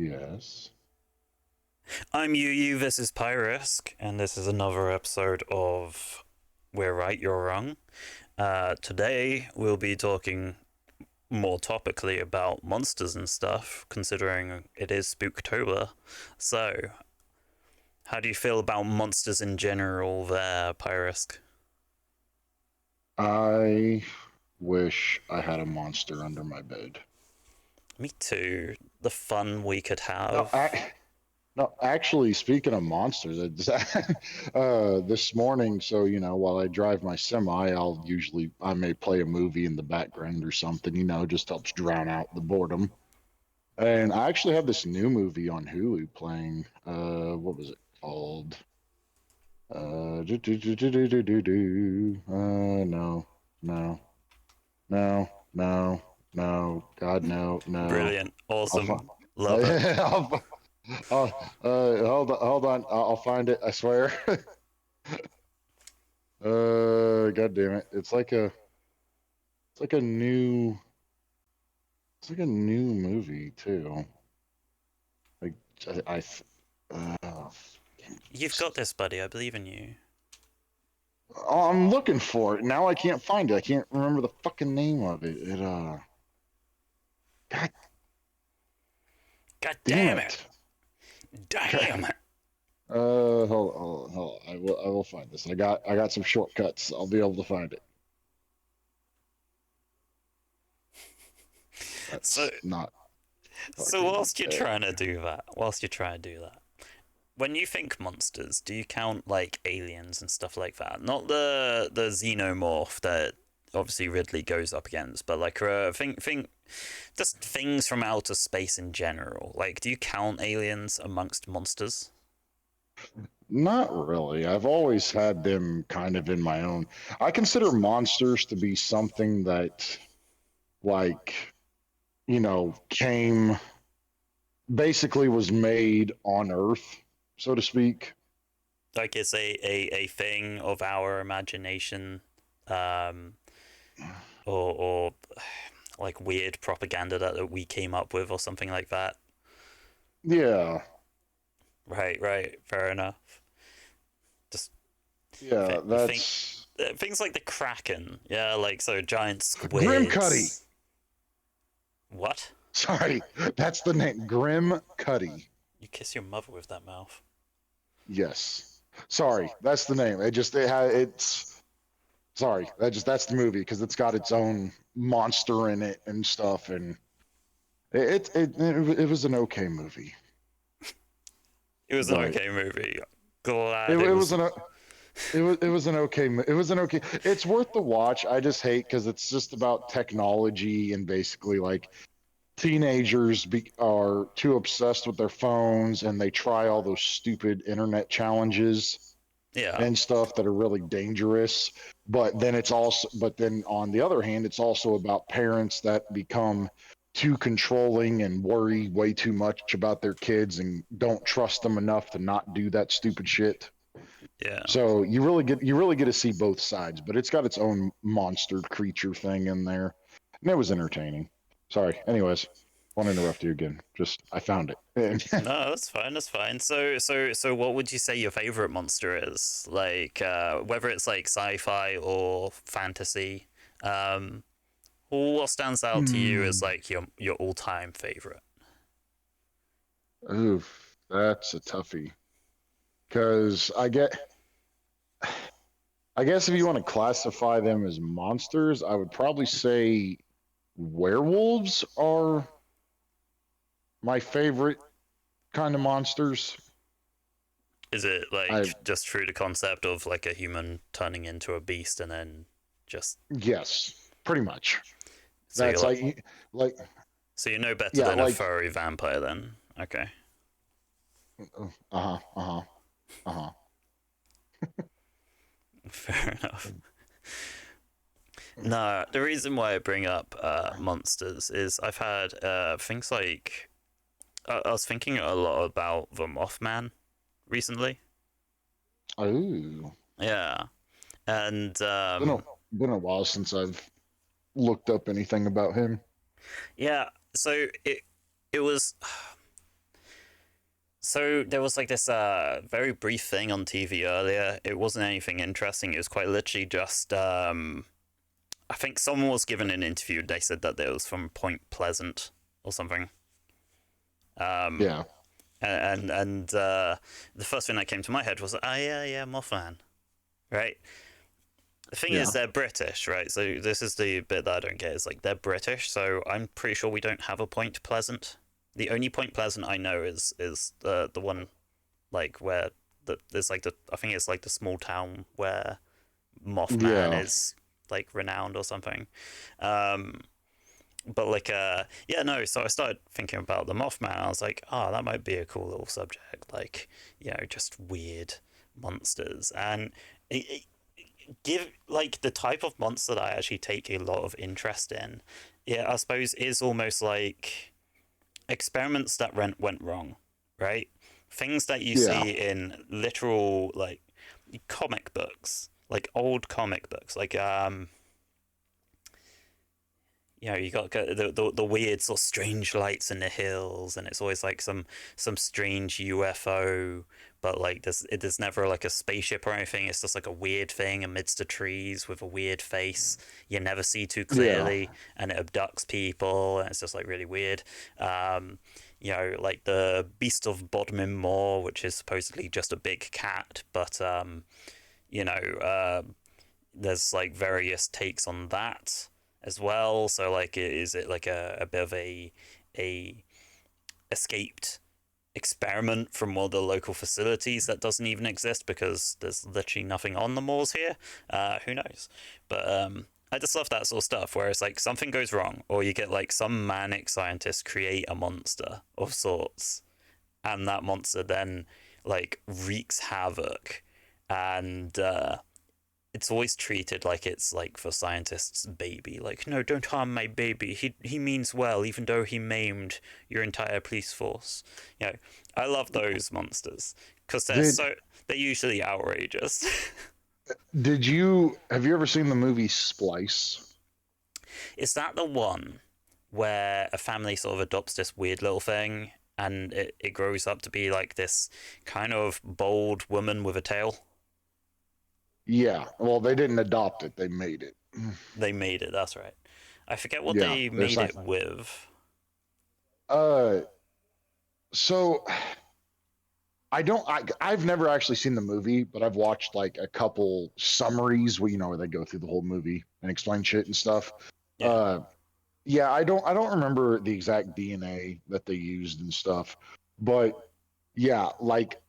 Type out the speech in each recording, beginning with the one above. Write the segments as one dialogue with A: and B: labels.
A: Yes.
B: I'm Yu, this is Pyrisk, and this is another episode of We're Right, You're Wrong. Today we'll be talking more topically about monsters and stuff, considering it is Spooktober. So, how do you feel about monsters in general there, Pyrisk?
A: I wish I had a monster under my bed.
B: Me too. The fun we could
A: No,
B: have.
A: I, no, actually, speaking of monsters, this morning, so while I drive my semi, I may play a movie in the background or something, just helps drown out the boredom. And I actually have this new movie on Hulu playing. What was it called? No, no, no, no, no. God, no, no.
B: Brilliant.
A: I'll find.
B: Awesome. Love it.
A: I'll, hold on. I'll find it. I swear. God damn it! It's like a new, it's like a new movie too. Like uh,
B: You've got this, buddy. I believe in you.
A: I'm looking for it now. I can't find it. I can't remember the fucking name of it. God
B: God
A: damn
B: damn it.
A: it.
B: Damn it.
A: Hold on. I will find this. I got some shortcuts. I'll be able to find it.
B: So,
A: That's not
B: So
A: fucking
B: whilst you're
A: there.
B: trying to do that, when you think monsters, do you count like aliens and stuff like that? Not the xenomorph that obviously Ridley goes up against, but like think just things from outer space in general. Like, do you count aliens amongst monsters?
A: Not really. I've always had them kind of in my own. I consider monsters to be something that, like, came basically was made on Earth, so to speak.
B: Like it's a thing of our imagination, um, or like weird propaganda that we came up with or something like that.
A: Yeah,
B: Right, right, fair enough. Just
A: yeah,
B: think
A: that's
B: things like the kraken, yeah, like so giant
A: Grim Cuddy.
B: squids. What?
A: Sorry, that's the name. Grim Cuddy.
B: You kiss your mother with that mouth.
A: Yes. Sorry, that's the name. It's sorry. That's the movie because it's got its own monster in it and stuff, and it was an okay movie,
B: It was an
A: but
B: okay movie.
A: it
B: Glad it
A: it
B: was.
A: was an it was an okay it was an okay. It's worth the watch. I just hate because it's just about technology and basically like are too obsessed with their phones and they try all those stupid internet challenges
B: Yeah,
A: and stuff that are really dangerous. But then on the other hand, it's also about parents that become too controlling and worry way too much about their kids and don't trust them enough to not do that stupid shit.
B: yeah.
A: So you really get to see both sides, but it's got its own monster creature thing in there, and it was entertaining. Sorry. Anyways, won't interrupt you again. Just I found it.
B: No, that's fine. That's fine. So, what would you say your favorite monster is? Like, whether it's like sci-fi or fantasy. Um, what stands out to you as
A: Hmm.
B: like your all-time favorite?
A: Oof, that's a toughie. Because I guess if you want to classify them as monsters, I would probably say werewolves are my favorite kind of monsters.
B: Is it
A: I
B: like just through the concept of like a human turning into a beast and then just
A: Yes, pretty much.
B: so you're
A: That's
B: like
A: like
B: so you're no better
A: yeah,
B: than a
A: like
B: furry vampire then? Okay,
A: uh-huh, uh-huh, uh-huh.
B: fair enough. No, the reason why I bring up monsters is I've had things like I was thinking a lot about the Mothman recently.
A: Oh,
B: Yeah, and
A: been a been a while since I've looked up anything about him.
B: yeah, so it was So there was like this very brief thing on TV earlier. It wasn't anything interesting. It was quite literally just I think someone was given an interview. They said that it was from Point Pleasant or something. Um,
A: Yeah,
B: and the first thing that came to my head was, oh yeah, Mothman, right? The thing is,
A: yeah,
B: they're British, right? So this is the bit that I don't get is like they're British, so I'm pretty sure we don't have a Point Pleasant. The only Point Pleasant I know is the one like where there's like the I think it's like the small town where Mothman
A: yeah.
B: is like renowned or something. Um, but like yeah no, so I started thinking about the Mothman. I was like, oh, that might be a cool little subject, like just weird monsters and it, give like the type of monster that I actually take a lot of interest in. Yeah, I suppose is almost like experiments that went wrong, right? Things that you
A: Yeah,
B: see in literal like comic books, like old comic books, like you got the weird sort of strange lights in the hills, and it's always like some strange UFO, but like there's never like a spaceship or anything. It's just like a weird thing amidst the trees with a weird face you never see too
A: yeah,
B: clearly, and it abducts people, and it's just like really weird. Like the Beast of Bodmin Moor, which is supposedly just a big cat, but you know, uh, there's like various takes on that as well. So like, is it like a bit of a escaped experiment from one of the local facilities that doesn't even exist because there's literally nothing on the moors here? Who knows? But I just love that sort of stuff where it's like something goes wrong, or you get like some manic scientist create a monster of sorts, and that monster then like wreaks havoc, and it's always treated like it's like for scientists' baby. Like, no, don't harm my baby. He means well, even though he maimed your entire police force. I love those monsters because
A: Did
B: they're usually outrageous.
A: did you have you ever seen the movie Splice?
B: Is that the one where a family sort of adopts this weird little thing and it grows up to be like this kind of bold woman with a tail?
A: Yeah. Well, they didn't adopt it; they made it.
B: They made it. That's right. I forget what
A: Yeah,
B: they
A: there's
B: made
A: like
B: it with.
A: uh. So I've never actually seen the movie, but I've watched like a couple summaries where where they go through the whole movie and explain shit and stuff.
B: Yeah.
A: Uh, yeah, I don't remember the exact DNA that they used and stuff, but yeah, like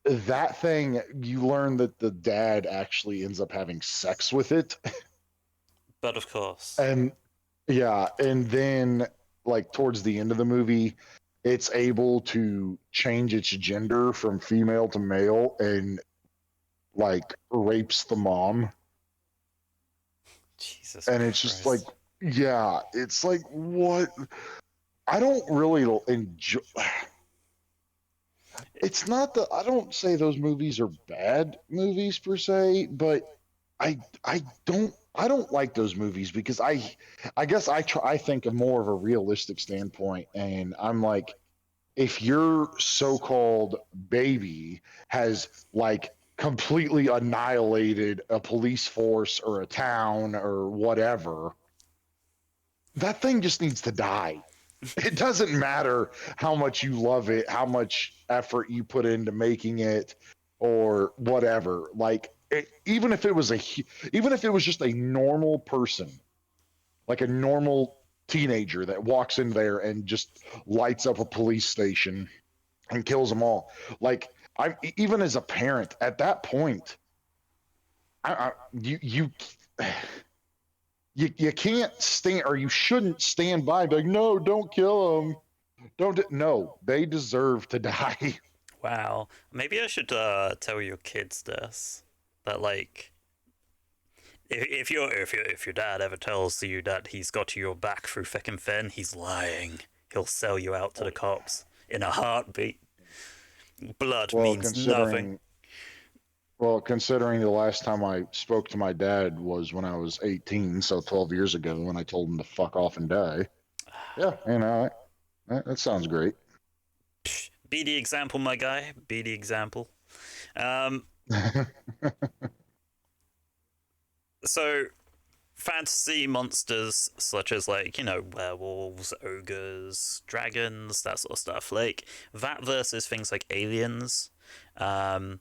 A: that thing, you learn that the dad actually ends up having sex with it,
B: But of course.
A: and yeah, and then like towards the end of the movie, it's able to change its gender from female to male and like rapes the mom.
B: Jesus
A: And it's just like,
B: Christ.
A: yeah, it's like, what? I don't really enjoy. It's not that I don't say those movies are bad movies per se, but I don't like those movies because I guess I think of more of a realistic standpoint, and I'm like, if your so-called baby has like completely annihilated a police force or a town or whatever, that thing just needs to die. It doesn't matter how much you love it, how much effort you put into making it, or whatever. Like even if it was even if it was just a normal person, like a normal teenager that walks in there and just lights up a police station and kills them all. Like I even as a parent at that point, I you can't stand or you shouldn't stand by and be like, no, don't kill them. Don't no, they deserve to die.
B: Wow. Maybe I should tell your kids this. That like if your dad ever tells you that he's got your back through thick and thin, he's lying. He'll sell you out to the cops in a heartbeat. Blood
A: well,
B: means nothing.
A: considering considering the last time I spoke to my dad was when I was 18, so 12 years ago when I told him to fuck off and die. Yeah, that sounds great.
B: Be the example, my guy. Be the example. Um, so fantasy monsters such as like werewolves, ogres, dragons, that sort of stuff. Like that versus things like aliens. Um,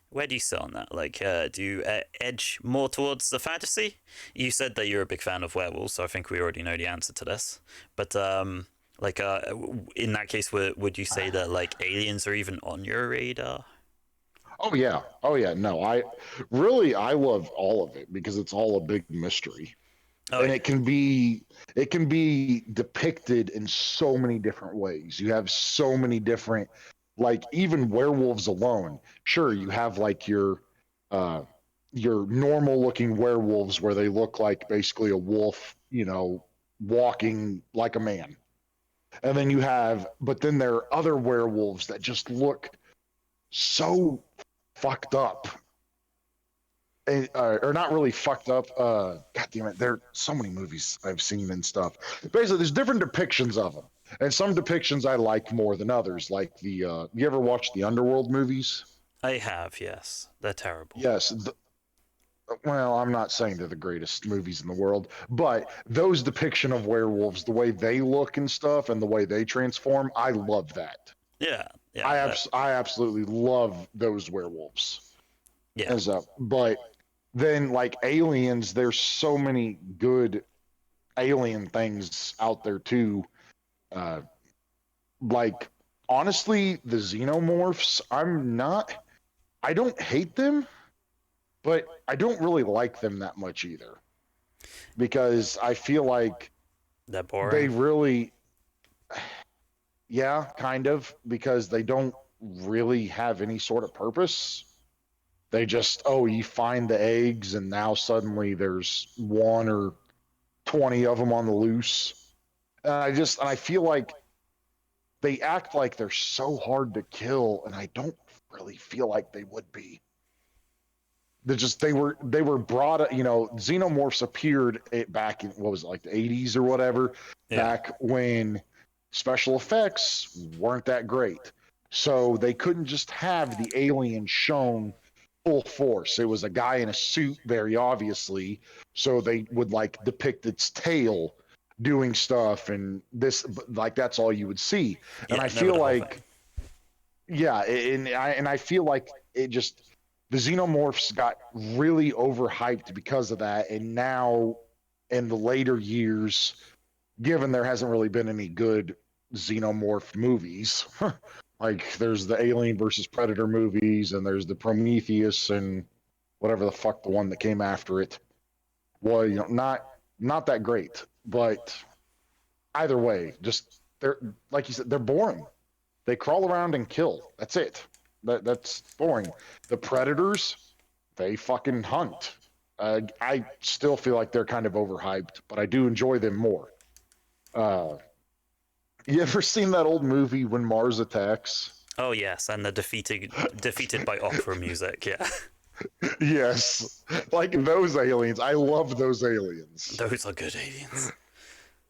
B: where do you sit on that? Like, do you edge more towards the fantasy? You said that you're a big fan of werewolves, so I think we already know the answer to this. But like, in that case, would you say that like aliens are even on your radar?
A: Oh yeah. Oh yeah. No, I love all of it because it's all a big mystery.
B: Oh
A: And
B: yeah,
A: it can be depicted in so many different ways. You have so many different, like even werewolves alone. Sure, you have like uh your normal looking werewolves where they look like basically a wolf, walking like a man. And then but then there are other werewolves that just look so fucked up, or not really fucked up. God damn it, there are so many movies I've seen and stuff. Basically, there's different depictions of them, and some depictions I like more than others. Like you ever watch the Underworld movies?
B: I have. Yes, they're terrible.
A: Yes. Well, I'm not saying they're the greatest movies in the world, but those depiction of werewolves, the way they look and stuff, and the way they transform, I love that.
B: Yeah, yeah,
A: I absolutely love those werewolves.
B: yeah,
A: As but then like aliens, there's so many good alien things out there too. Uh, like honestly, the xenomorphs, I don't hate them, but I don't really like them that much either because I feel like
B: they're
A: they
B: boring.
A: really, yeah, kind of, because they don't really have any sort of purpose. They just, oh, you find the eggs and now suddenly there's one or 20 of them on the loose. And I feel like they act like they're so hard to kill, and I don't really feel like they would be. They were brought, xenomorphs appeared back in, what was it, like the 80s or whatever,
B: Yeah,
A: back when special effects weren't that great. So they couldn't just have the alien shown full force. It was a guy in a suit, very obviously. So they would like depict its tail doing stuff, and this, like, that's all you would see. And
B: yeah,
A: I
B: never
A: feel
B: the whole
A: like,
B: thing.
A: yeah, and I feel like it just, the xenomorphs got really overhyped because of that. And now in the later years, given there hasn't really been any good xenomorph movies, like there's the Alien versus Predator movies, and there's the Prometheus and whatever the fuck the one that came after it. Well, not that great. But either way, just they're, like you said, they're boring. They crawl around and kill. That's it. That's boring. The Predators, they fucking hunt. I still feel like they're kind of overhyped, but I do enjoy them more. Uh, you ever seen that old movie When Mars Attacks?
B: Oh yes, and the defeated by opera music. Yeah,
A: Yes, like those aliens. I love those aliens.
B: those are good aliens.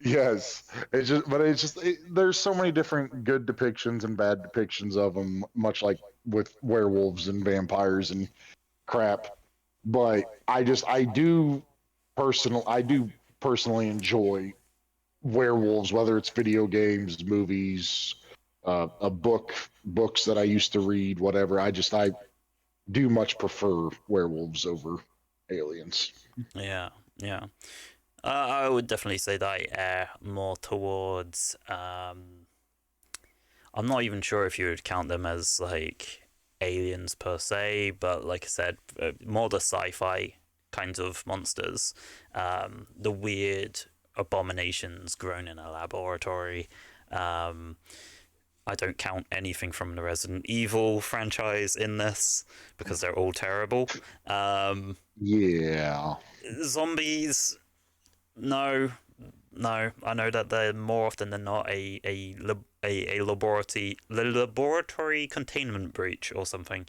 A: Yes, there's so many different good depictions and bad depictions of them, much like with werewolves and vampires and crap. But I do personally enjoy werewolves, whether it's video games, movies, books that I used to read, whatever. I do much prefer werewolves over aliens.
B: Yeah, yeah. I would definitely say that I err more towards. I'm not even sure if you would count them as like aliens per se, but like I said, more the sci-fi kinds of monsters, the weird abominations grown in a laboratory. Um, I don't count anything from the Resident Evil franchise in this because they're all terrible. Um,
A: Yeah.
B: Zombies, no, no. I know that they're more often than not a laboratory containment breach or something.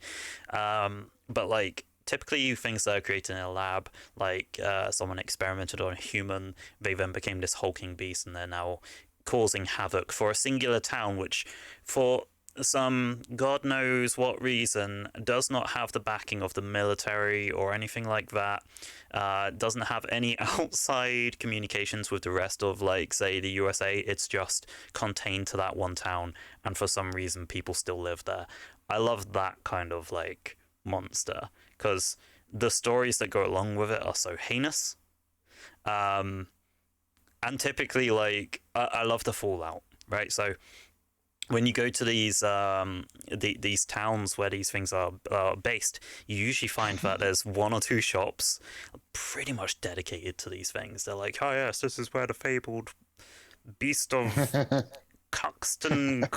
B: But like typically things that are created in a lab, like someone experimented on a human, they then became this hulking beast, and they're now causing havoc for a singular town, which for some god knows what reason, does not have the backing of the military or anything like that. Doesn't have any outside communications with the rest of, like, say, the USA. It's just contained to that one town, and for some reason, people still live there. I love that kind of, like, monster, because the stories that go along with it are so heinous. Um, and typically, like, I love the fallout, right? So when you go to these towns where these things are based, you usually find that there's one or two shops pretty much dedicated to these things. They're like, oh yes, this is where the fabled beast of Cuxton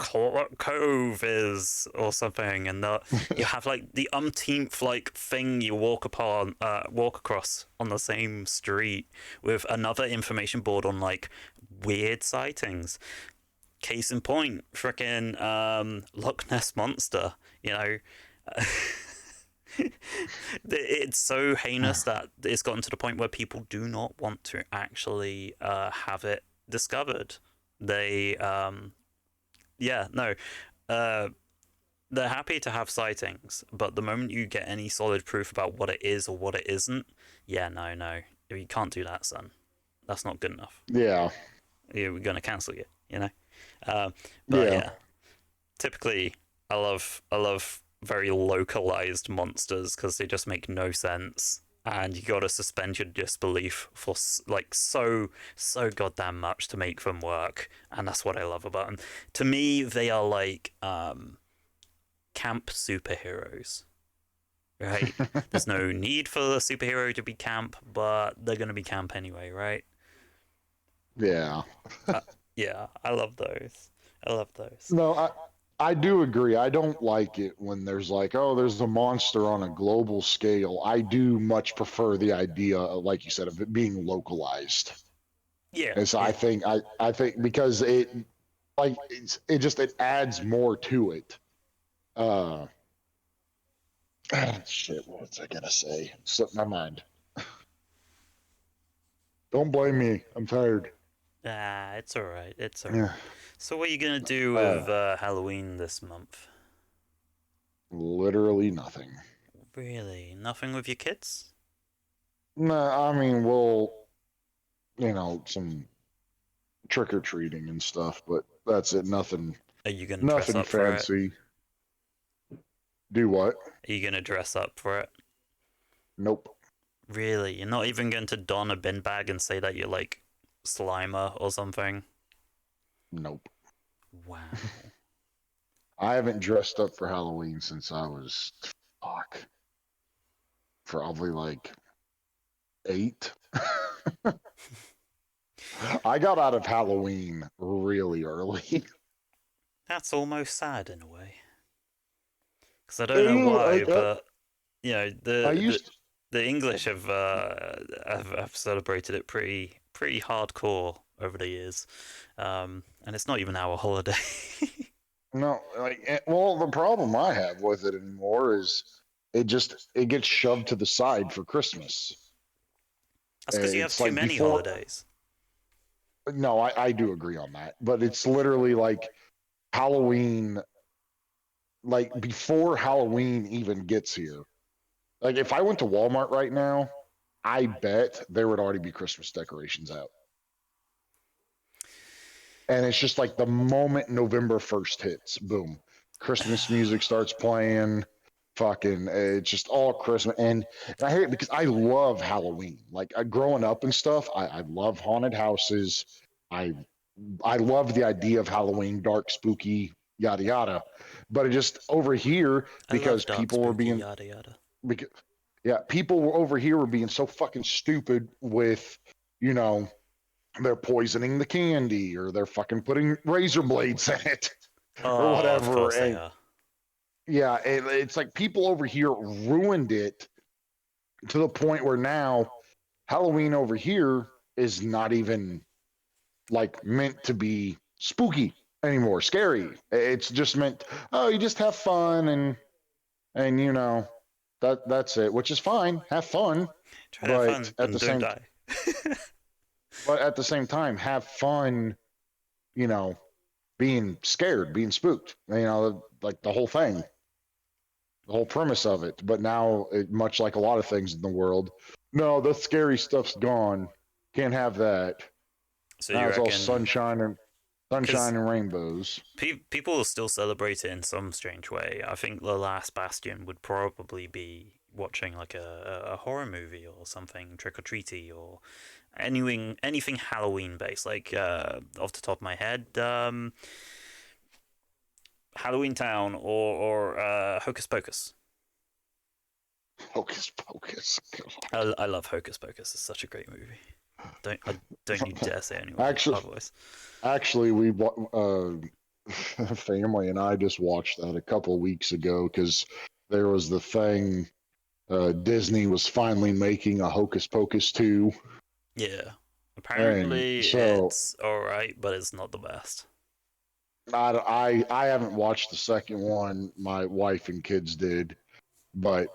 B: Cove is, or something, and you have like the umpteenth like thing you walk across on the same street with another information board on like weird sightings. Case in point, frickin' Loch Ness monster. You know, it's so heinous that it's gotten to the point where people do not want to actually have it discovered. They, yeah, no, uh, they're happy to have sightings, but the moment you get any solid proof about what it is or what it isn't, yeah, no, you can't do that, son. That's not good enough.
A: Yeah.
B: Yeah, we're gonna cancel you. You know, uh, but
A: Yeah.
B: yeah, typically I love very localized monsters because they just make no sense, and you gotta suspend your disbelief for like so goddamn much to make them work, and that's what I love about them. To me, they are like camp superheroes, right? There's no need for the superhero to be camp, but they're gonna be camp anyway, right?
A: Yeah.
B: uh, yeah, I love those. I love those.
A: No, I do agree. I don't like it when there's like, oh, there's a monster on a global scale. I do much prefer the idea, like you said, of it being localized.
B: Yeah,
A: And so
B: yeah.
A: I think because it like it just it adds more to it. Uh shit, what was I gonna say? Slipped my mind. Don't blame me. I'm tired.
B: Ah, it's all right. It's all
A: Yeah.
B: right. So, what are you gonna do
A: Uh
B: with Halloween this month?
A: literally nothing.
B: Really, nothing with your kids?
A: No, I mean we'll some trick or treating and stuff, but that's it.
B: Are you gonna dress
A: Nothing
B: up for it?
A: fancy. Do what?
B: Are you gonna dress up for it?
A: Nope.
B: Really, you're not even going to don a bin bag and say that you're like Slimer or something?
A: Nope.
B: Wow.
A: I haven't dressed up for Halloween since I was fuck, probably like 8. I got out of Halloween really early.
B: That's almost sad in a way. Because I don't know
A: I,
B: why, but you know
A: I
B: the
A: used
B: the English have celebrated it pretty hardcore over the years, and it's not even our holiday.
A: no like well the problem I have with it anymore is it gets shoved to the side for Christmas.
B: That's because you have
A: It's
B: too
A: like
B: many
A: before.
B: holidays.
A: No, I do agree on that, but it's literally like Halloween, like before Halloween even gets here. Like if I went to Walmart right now, I bet there would already be Christmas decorations out. And it's just like the moment November 1st hits, boom, Christmas music starts playing. Fucking, it's just all Christmas, and I hate it because I love Halloween. Like growing up and stuff, I love haunted houses. I I love the idea of Halloween, dark, spooky, yada yada. But it just over here
B: I love
A: because
B: dark,
A: people were
B: spooky,
A: being,
B: yada yada.
A: because, yeah, people were over here were being so fucking stupid with, you know, they're poisoning the candy or they're fucking putting razor blades in it or
B: Oh, of
A: whatever.
B: course they
A: And
B: are.
A: yeah, it's like people over here ruined it to the point where now Halloween over here is not even like meant to be spooky anymore, scary. It's just meant, oh, you just have fun and that's it, which is fine. Have fun,
B: Try to have
A: but
B: fun and don't die.
A: at the same time, have fun. You know, being scared, being spooked. You know, like the whole thing, the whole premise of it. But now, much like a lot of things in the world, no, the scary stuff's gone. Can't have that.
B: So you
A: Now it's all
B: reckon? Because
A: sunshine and rainbows.
B: people will still celebrate it in some strange way. I think the last bastion would probably be watching like a horror movie or something trick or treaty or anything Halloween based. Like off the top of my head, Halloween Town or Hocus Pocus.
A: Hocus pocus.
B: I love Hocus Pocus. It's such a great movie. Don't you dare say anyone
A: Actually,
B: otherwise.
A: actually, family and I just watched that a couple weeks ago because there was the thing. Disney was finally making a Hocus Pocus 2.
B: Yeah.
A: And
B: Apparently
A: so
B: it's alright, but it's not the best.
A: I haven't watched the second one. My wife and kids did, but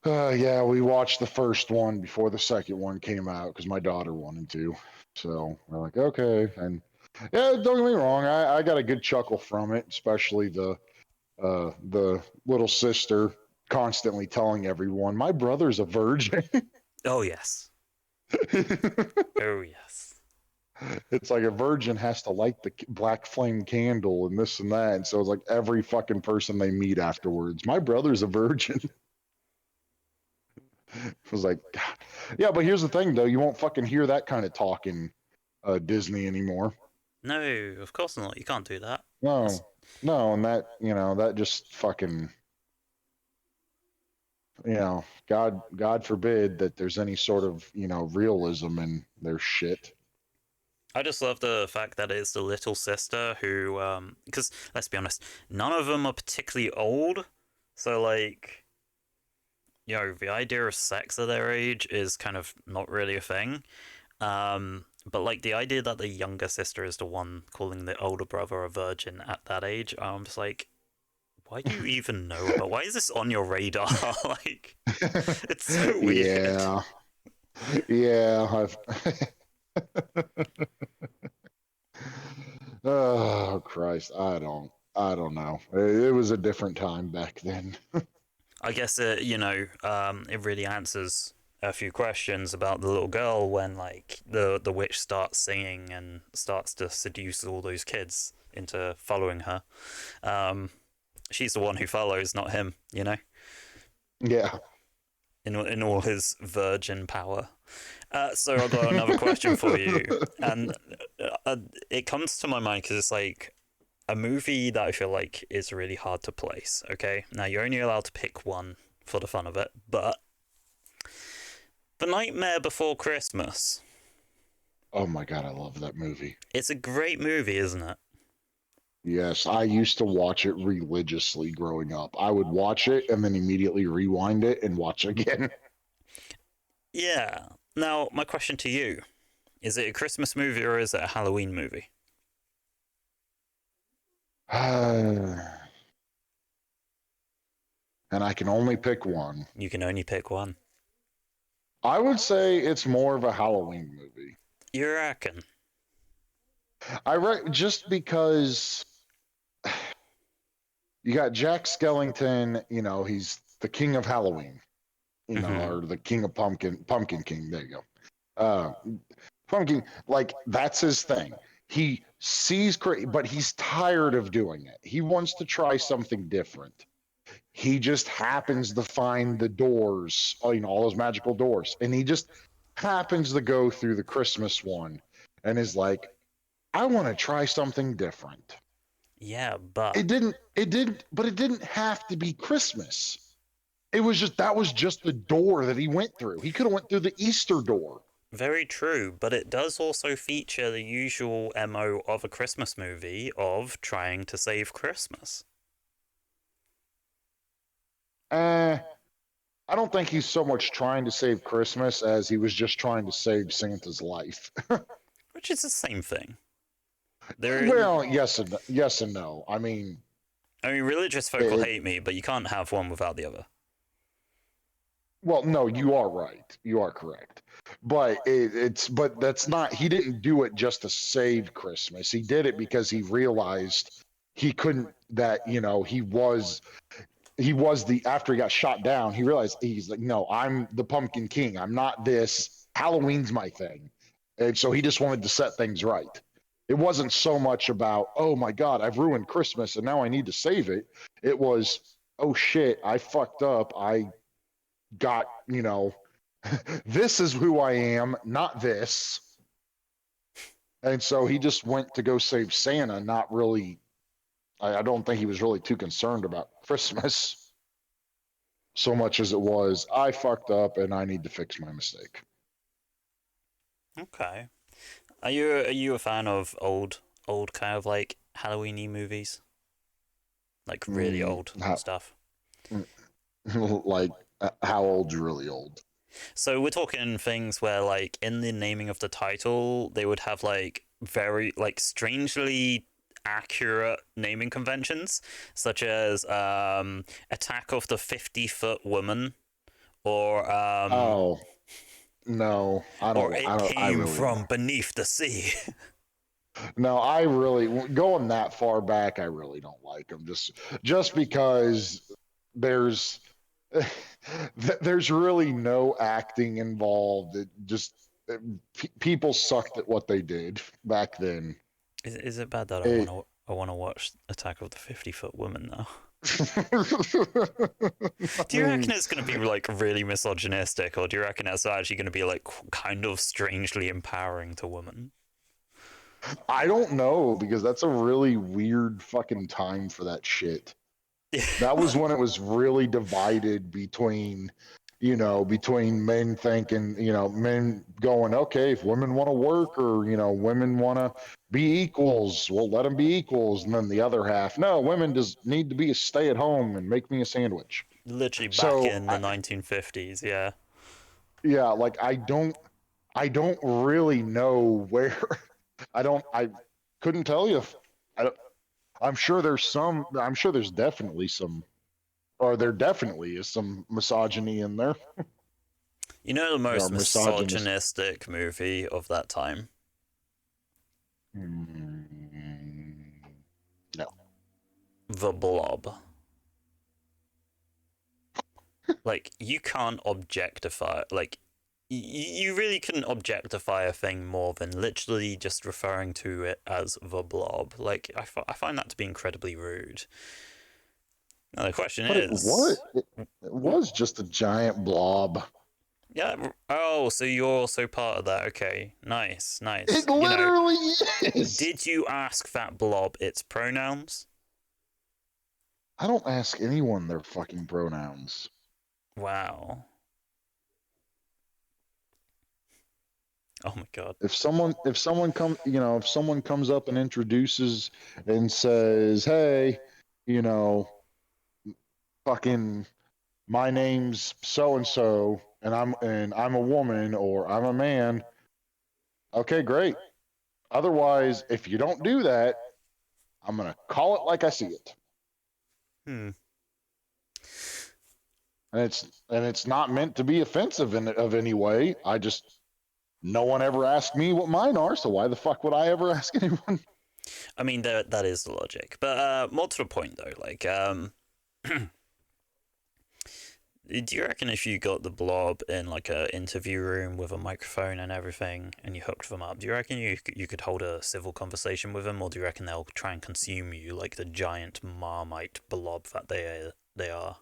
A: yeah, we watched the first one before the second one came out because my daughter wanted to. So we're like, okay, and yeah, don't get me wrong, I got a good chuckle from it, especially the little sister constantly telling everyone, my brother's a virgin.
B: Oh yes. Oh yes.
A: It's like a virgin has to light the black flame candle and this and that. And so it's like every fucking person they meet afterwards, my brother's a virgin. It was like, God. Yeah, but here's the thing though, you won't fucking hear that kind of talk in Disney anymore.
B: No, of course not. You can't do that. That's
A: No, no, and that that just fucking God forbid that there's any sort of realism in their shit.
B: I just love the fact that it's the little sister who because let's be honest, none of them are particularly old. So like, the idea of sex at their age is kind of not really a thing. But like the idea that the younger sister is the one calling the older brother a virgin at that age, I'm just like, why do you even know about? Why is this on your radar? Like, it's so weird.
A: Yeah, yeah. Oh Christ, I don't know. It was a different time back then.
B: I guess it really answers a few questions about the little girl when like the witch starts singing and starts to seduce all those kids into following her. Um, she's the one who follows, not him.
A: Yeah.
B: In all his virgin power. So I've got another question for you, and it comes to my mind because it's like a movie that I feel like is really hard to place. Okay, now you're only allowed to pick one for the fun of it, but The Nightmare Before Christmas.
A: Oh my God, I love that movie.
B: It's a great movie, isn't it?
A: Yes, I used to watch it religiously growing up. I would watch it and then immediately rewind it and watch it again.
B: Yeah. Now, my question to you is it a Christmas movie or is it a Halloween movie?
A: And I can only pick one.
B: You can only pick one.
A: I would say it's more of a Halloween movie.
B: You reckon?
A: Just because you got Jack Skellington, he's the king of Halloween,
B: Mm-hmm.
A: or the king of pumpkin king. There you go. Uh, Pumpkin, like that's his thing. He sees, but he's tired of doing it. He wants to try something different. He just happens to find the doors, all those magical doors, and he just happens to go through the Christmas one, and is like, I want to try something different.
B: Yeah, but
A: But it didn't have to be Christmas. It was just that was just the door that he went through. He could have went through the Easter door.
B: very true, but it does also feature the usual MO of a Christmas movie of trying to save Christmas.
A: Uh, I don't think he's so much trying to save Christmas as he was just trying to save Santa's life.
B: Which is the same thing. There
A: Well, yes and no.
B: I mean religious folk will
A: it,
B: hate me, but you can't have one without the other.
A: well, no, you are right. You are correct. but but that's not, he didn't do it just to save Christmas. He did it because he realized he couldn't, that he was the, after he got shot down, he realized, he's like, no, I'm the Pumpkin King, I'm not this, Halloween's my thing. And so he just wanted to set things right. It wasn't so much about, oh my god, I've ruined Christmas and now I need to save it. It was, oh shit, I fucked up, I got, this is who I am, not this. And so he just went to go save Santa, not really, I don't think he was really too concerned about Christmas so much as it was, I fucked up and I need to fix my mistake.
B: Okay. Are you a fan of old kind of like Halloweeny movies? Like really
A: Mm,
B: old
A: how,
B: stuff.
A: like, how old's really old?
B: So we're talking things where like in the naming of the title they would have like very like strangely accurate naming conventions, such as Attack of the 50-Foot Woman, or
A: Oh no,
B: or It
A: I
B: Came
A: really don't.
B: from Beneath the Sea.
A: No, I really, going that far back, I really don't like them. Just because there's there's really no acting involved. It just, people sucked at what they did back then.
B: Is it bad that
A: It,
B: I wanna watch Attack of the 50-Foot Woman now?
A: I
B: Do you reckon
A: mean,
B: it's going to be like really misogynistic, or do you reckon it's actually going to be like kind of strangely empowering to women?
A: I don't know, because that's a really weird fucking time for that shit. That was when it was really divided between, between men thinking, men going, okay, if women want to work, or, women want to be equals, well, let them be equals. And then the other half, no, women just need to be a stay at home and make me a sandwich.
B: Literally back
A: So,
B: in the 1950s, yeah.
A: yeah, like I don't really know where, I couldn't tell you. I, I'm sure there's some, I'm sure there's definitely some, or there definitely is some misogyny in there,
B: You know the
A: or
B: most
A: misogynist.
B: misogynistic movie of that time?
A: Mm, no.
B: The Blob. Like, you can't objectify, like, you really couldn't objectify a thing more than literally just referring to it as the Blob. Like, I find that to be incredibly rude. Now, the question
A: But
B: is,
A: it was just a giant blob.
B: yeah. Oh, so you're also part of that. Okay, nice, nice.
A: It literally is.
B: Did you ask that blob its pronouns?
A: I don't ask anyone their fucking pronouns.
B: Wow. Oh my god.
A: If someone comes up and introduces and says, "Hey, you know, fucking my name's so and so, and I'm a woman, or I'm a man." Okay, great. Otherwise, if you don't do that, I'm gonna call it like I see it.
B: Hmm.
A: And it's not meant to be offensive of any way. I just, no one ever asked me what mine are, so why the fuck would I ever ask anyone?
B: I mean, that is the logic. But more to the point though, like, do you reckon if you got the blob in like a interview room with a microphone and everything, and you hooked them up, do you reckon you could hold a civil conversation with them, or do you reckon they'll try and consume you like the giant marmite blob that they are?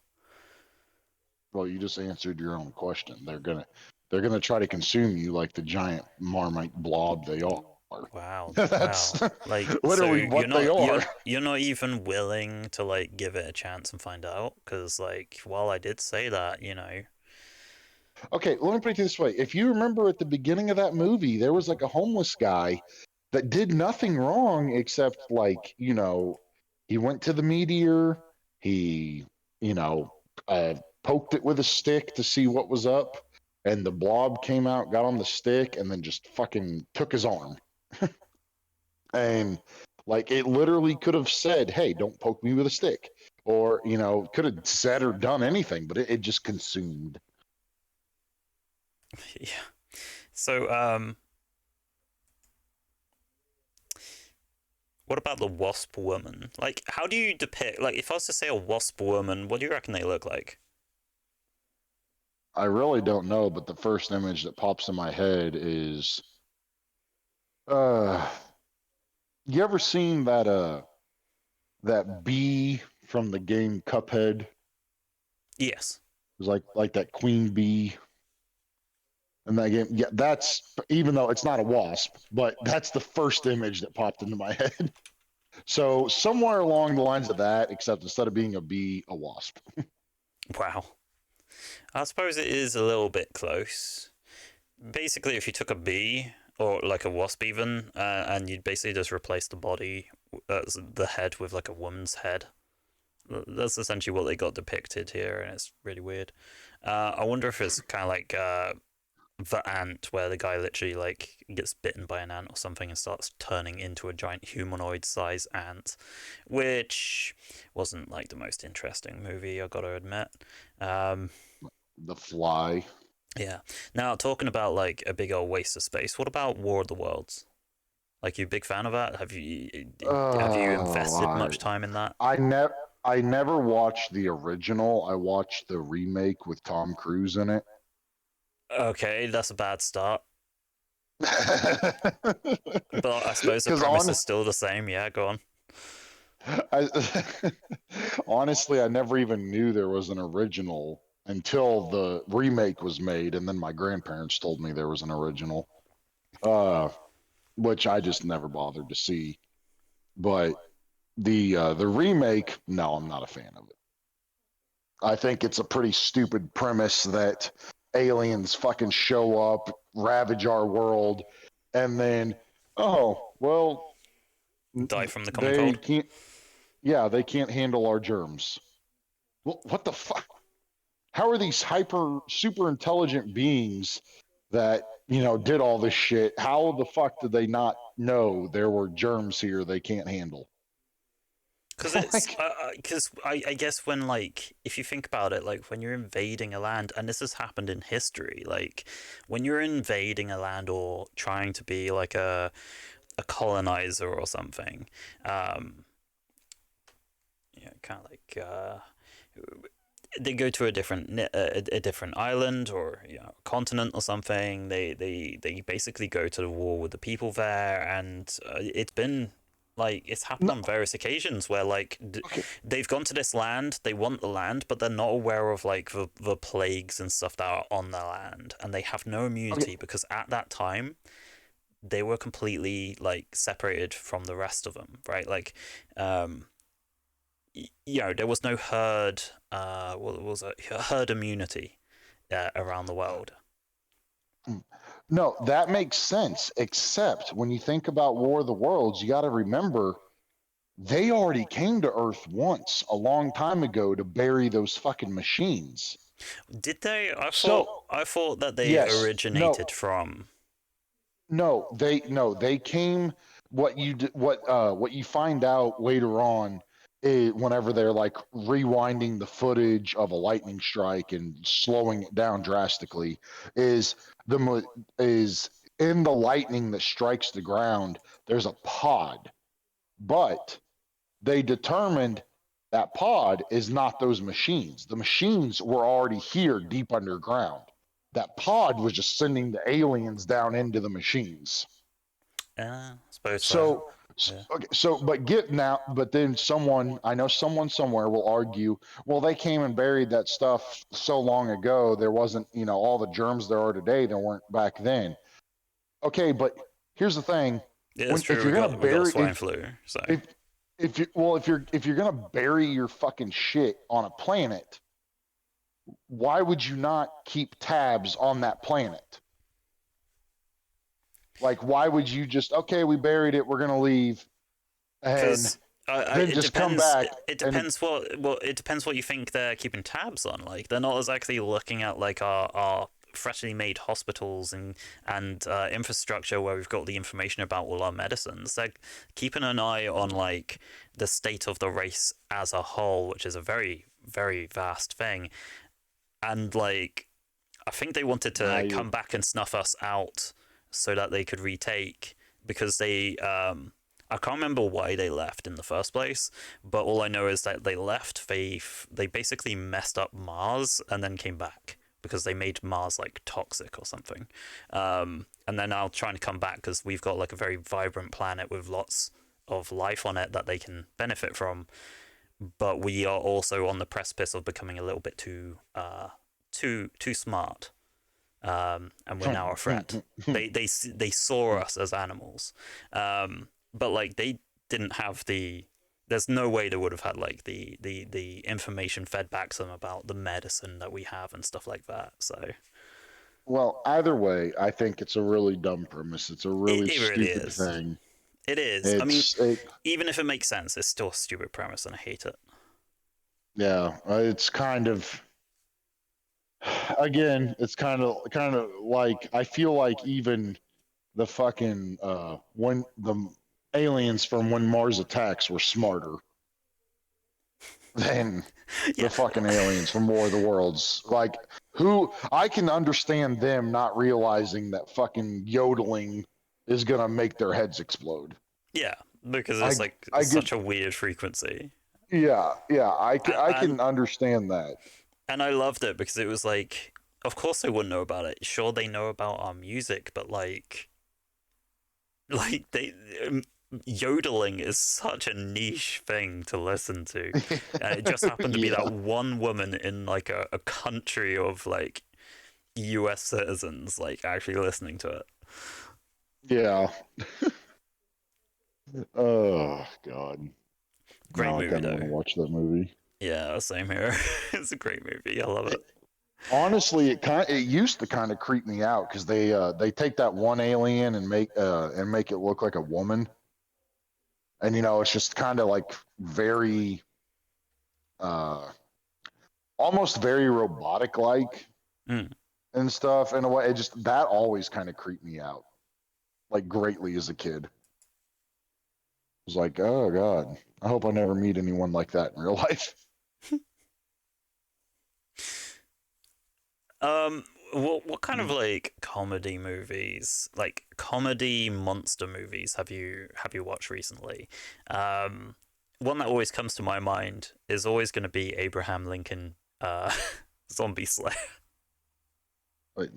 A: Well, you just answered your own question. They're gonna try to consume you like the giant marmite blob they are.
B: Wow,
A: That's
B: wow. Like, so
A: literally what they are.
B: you're not even willing to like give it a chance and find out? Because like, while I did say that,
A: Okay, let me put it this way. If you remember at the beginning of that movie, there was like a homeless guy that did nothing wrong except, like, he went to the meteor, he, you know, poked it with a stick to see what was up, and the blob came out, got on the stick, and then just fucking took his arm. And like, it literally could have said, "Hey, don't poke me with a stick," or, could have said or done anything, but it just consumed.
B: yeah, So, what about the wasp woman? Like, how do you depict? Like, if I was to say a wasp woman, what do you reckon they look like?
A: I really don't know, but the first image that pops in my head is uh you ever seen that bee from the game Cuphead? It
B: Yes.
A: was like that queen bee in that game. Yeah, that's even though it's not a wasp, but that's the first image that popped into my head. So somewhere along the lines of that, except instead of being a bee, a wasp.
B: Wow. I suppose it is a little bit close. Basically, if you took a bee or like a wasp even, and you'd basically just replace the body, the head with like a woman's head. That's essentially what they got depicted here, and it's really weird. I wonder if it's kind of like the ant, where the guy literally like gets bitten by an ant or something and starts turning into a giant humanoid-sized ant, which wasn't like the most interesting movie, I gotta admit. Um,
A: The fly.
B: yeah. Now talking about like a big old waste of space, what about War of the Worlds? Like, you a big fan of that? Have you
A: Oh,
B: invested much time in that?
A: I never I never watched the original. I watched the remake with Tom Cruise in it.
B: Okay, that's a bad start. But I suppose the
A: Because
B: premise is still the same. Yeah, go on.
A: I, honestly, I never even knew there was an original until the remake was made, and then my grandparents told me there was an original, uh, which I just never bothered to see. But the remake, no, I'm not a fan of it. I think it's a pretty stupid premise that aliens fucking show up, ravage our world, and then, oh well,
B: Die from the common
A: they
B: cold.
A: can't. Yeah, they can't handle our germs. Well, what the fuck? How are these hyper super intelligent beings that did all this shit? How the fuck did they not know there were germs here they can't handle?
B: Because it's
A: Like,
B: because I guess when, like, if you think about it, like when you're invading a land, and this has happened in history, like when you're invading a land or trying to be like a colonizer or something, um, kind of like they go to a different island or continent or something. They basically go to the war with the people there, and it's been like it's happened
A: no,
B: on various occasions where like
A: okay,
B: they've gone to this land, they want the land, but they're not aware of like the plagues and stuff that are on the land, and they have no
A: okay,
B: immunity because at that time they were completely like separated from the rest of them, right? Like, um, there was no herd. What was it? Herd immunity around the world.
A: mm. No, that makes sense. Except when you think about War of the Worlds, you got to remember they already came to Earth once a long time ago to bury those fucking machines.
B: Did they? I thought.
A: So
B: I thought that they
A: yes,
B: originated
A: no,
B: from.
A: no, they came. What you find out later on is whenever they're like rewinding the footage of a lightning strike and slowing it down drastically, is is in the lightning that strikes the ground. There's a pod, but they determined that pod is not those machines. The machines were already here deep underground. That pod was just sending the aliens down into the machines.
B: I suppose so.
A: So,
B: Yeah.
A: okay, so but get now, but then someone, I know someone somewhere will argue, well, they came and buried that stuff so long ago. There wasn't, all the germs there are today. There weren't back then. Okay, but here's the thing:
B: Yeah, that's
A: when if
B: true. We
A: you're gonna
B: got we got
A: bury
B: swine flu. So
A: if if you're gonna bury your fucking shit on a planet, why would you not keep tabs on that planet? Like, why would you just, okay, we buried it, we're gonna leave, and
B: because
A: then
B: it
A: just come
B: depends.
A: back
B: It
A: and
B: depends it depends what you think they're keeping tabs on. Like, they're not exactly looking at like our freshly made hospitals and infrastructure where we've got the information about all our medicines. They're keeping an eye on like the state of the race as a whole, which is a very vast thing. And like I think they wanted
A: Now
B: to
A: you
B: come back and snuff us out so that they could retake because I can't remember why they left in the first place, but all I know is that they left. They basically messed up Mars and then came back because they made Mars like toxic or something. And they're now trying to come back because we've got like a very vibrant planet with lots of life on it that they can benefit from. But we are also on the precipice of becoming a little bit too smart, and we're now a threat. They saw us as animals, but like they didn't have the. There's no way they would have had like the information fed back to them about the medicine that we have and stuff like that. So
A: well, either way, I think it's a really dumb premise. It's a really
B: it really
A: stupid
B: is.
A: thing.
B: It is. I mean,
A: It's it,
B: even if it makes sense, it's still a stupid premise, and I hate it.
A: yeah, it's kind of again, it's kind of like I feel like even the fucking when the aliens from When Mars Attacks were smarter than
B: Yeah,
A: the fucking aliens from War of the Worlds. Like who I can understand them not realizing that fucking yodeling is gonna make their heads explode.
B: yeah, because
A: I
B: it's like
A: I get
B: such a weird frequency.
A: yeah
B: And,
A: I
B: and
A: can understand that.
B: and I loved it because it was like, of course they wouldn't know about it. Sure, they know about our music, but like they yodeling is such a niche thing to listen to. It just happened to be that
A: Yeah,
B: one woman in like a country of like U.S. citizens like actually listening to it.
A: yeah. Oh God.
B: Great
A: Now I
B: movie
A: kind of want
B: though.
A: to watch that movie.
B: Yeah, same here. It's a great movie. I love it.
A: Honestly, it used to kind of creep me out because they take that one alien and make it look like a woman, and it's just kind of like very uh almost very robotic like
B: Mm.
A: and stuff in a way. It just that always kind of creeped me out like greatly as a kid. It was like, oh God, I hope I never meet anyone like that in real life.
B: Um, what kind of like comedy movies, like comedy monster movies, have you watched recently? Um, One that always comes to my mind is always going to be Abraham Lincoln, Zombie Slayer.
A: Like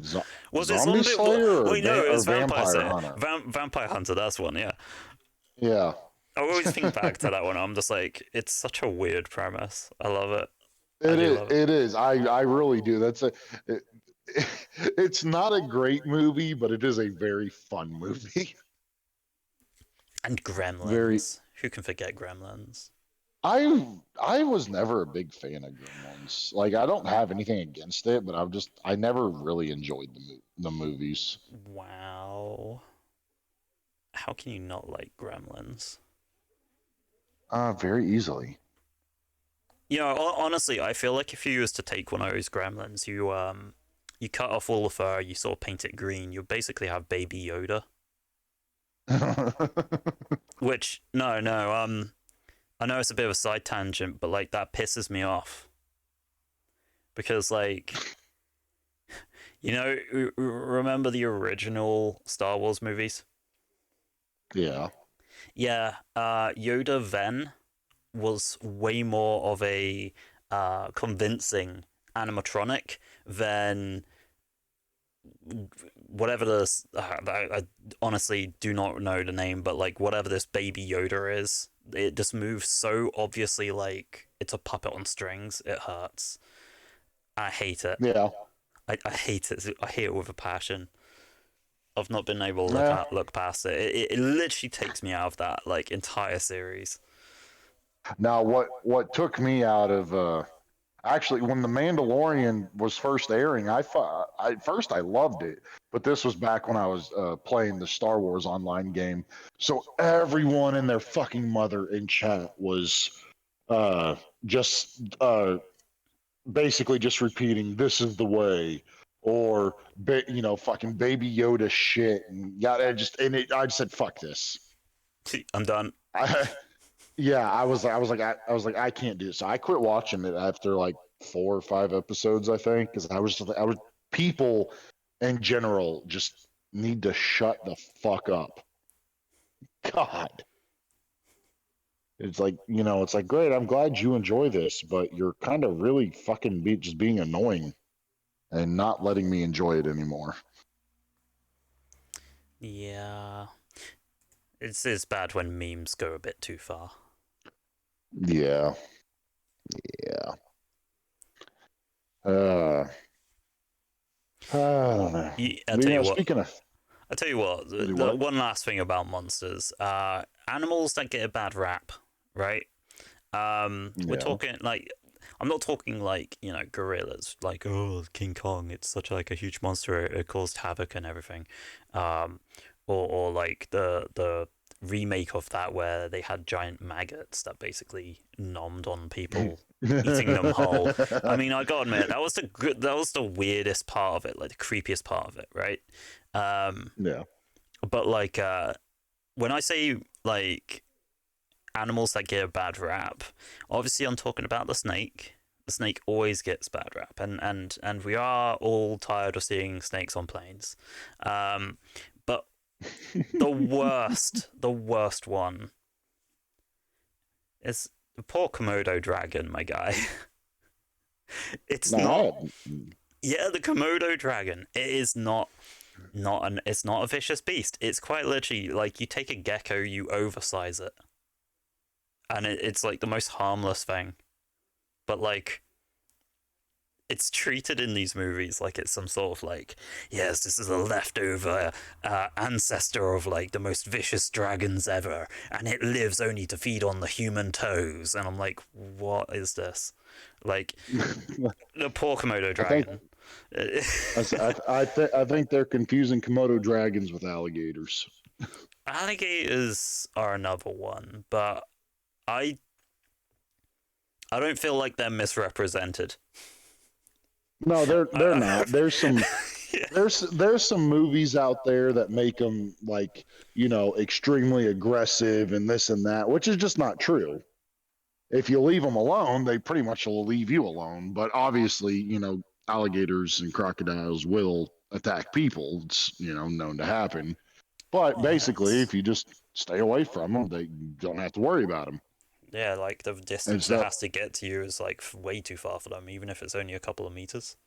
B: Was it
A: Zombie
B: Zombie?
A: Slayer
B: Wait, no, it
A: or
B: was Vampire
A: Vampire
B: Slayer.
A: Hunter?
B: Vampire Hunter. That's one. Yeah,
A: Yeah.
B: I always think back to that one. I'm just like, it's such a weird premise. I love it. I
A: It
B: do
A: is.
B: love it.
A: It is. I really do. It, it's not a great movie, but it is a very fun movie.
B: And
A: Very.
B: Gremlins. Who can forget Gremlins?
A: I was never a big fan of Gremlins. Like I don't have anything against it, but I never really enjoyed the movies.
B: Wow. How can you not like Gremlins?
A: Very easily.
B: You know, honestly, I feel like if you was to take one of those Gremlins, you cut off all the fur, you sort of paint it green, you basically have Baby Yoda. Which no, I know it's a bit of a side tangent, but like that pisses me off because like remember the original Star Wars movies?
A: Yeah.
B: Yeah, Yoda then was way more of a convincing animatronic than whatever this. I honestly do not know the name, but like whatever this baby Yoda is, it just moves so obviously like it's a puppet on strings. It hurts. I hate it.
A: Yeah.
B: I hate it. I hate it with a passion. I've not been able to
A: Yeah.
B: look past it. It literally takes me out of that like entire series.
A: Now what took me out of actually when the Mandalorian was first airing, at first I loved it, but this was back when I was playing the Star Wars online game. So everyone and their fucking mother in chat was uh, just basically just repeating, "This is the way," or fucking Baby Yoda shit, and yeah, I just said, "Fuck this."
B: I'm done.
A: I, yeah, I was like, I can't do this. So I quit watching it after like 4 or 5 episodes, I think, because I was people in general just need to shut the fuck up. God. It's like, it's like, great, I'm glad you enjoy this, but you're kind of really fucking just being annoying and not letting me enjoy it anymore.
B: Yeah, it's bad when memes go a bit too far.
A: Yeah, yeah. Uh, I don't know.
B: I tell you what.
A: Speaking of,
B: I tell you what.
A: do
B: The
A: what?
B: one last thing about monsters. Animals that get a bad rap, right? We're
A: Yeah.
B: talking like I'm not talking like gorillas, like oh King Kong, it's such like a huge monster, it caused havoc and everything, um, or like the remake of that where they had giant maggots that basically nommed on people, eating them whole. I mean, I gotta admit that was the weirdest part of it, like the creepiest part of it, right? Um,
A: Yeah.
B: but like when I say like animals that get a bad rap. Obviously, I'm talking about the snake. The snake always gets bad rap, and we are all tired of seeing snakes on planes. Um, but the worst one is the poor Komodo dragon, my guy. It's not.
A: No,
B: Yeah, the Komodo dragon. It is it's not a vicious beast. It's quite literally like you take a gecko, you oversize it, and it's like the most harmless thing. But like it's treated in these movies like it's some sort of like, yes, this is a leftover ancestor of like the most vicious dragons ever, and it lives only to feed on the human toes. And I'm like, what is this? Like the poor Komodo
A: I think
B: dragon.
A: I think they're confusing Komodo dragons with alligators.
B: Alligators are another one, but I I don't feel like they're misrepresented.
A: No, they're not.
B: Yeah.
A: There's some movies out there that make them like, extremely aggressive and this and that, which is just not true. If you leave them alone, they pretty much will leave you alone. But obviously, alligators and crocodiles will attack people. It's, known to happen. But basically,
B: Yes.
A: if you just stay away from them, they don't have to worry about them.
B: Yeah, like the
A: And
B: distance it
A: so,
B: has to get to you is like way too far for them, even if it's only a couple of meters.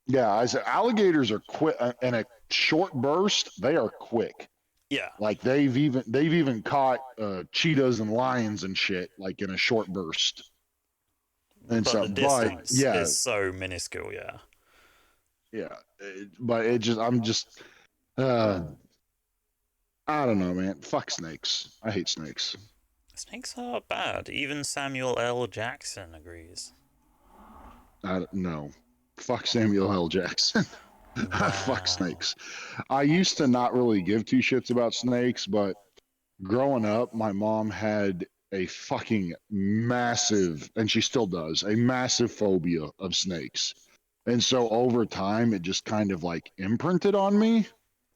A: yeah, I said alligators are quick in a short burst. They are quick.
B: Yeah,
A: Like they've even caught cheetahs and lions and shit like in a short burst. And
B: but
A: so,
B: the
A: but
B: distance
A: yeah,
B: is so minuscule. Yeah,
A: yeah, but it just I'm just uh I don't know, man. Fuck snakes. I hate snakes.
B: snakes are bad. Even Samuel L. Jackson agrees.
A: I don't know. Fuck Samuel L. Jackson. Fuck
B: Wow.
A: snakes. I used to not really give two shits about snakes, but growing up, my mom had a fucking massive, and she still does, a massive phobia of snakes. And so over time, it just kind of like imprinted on me,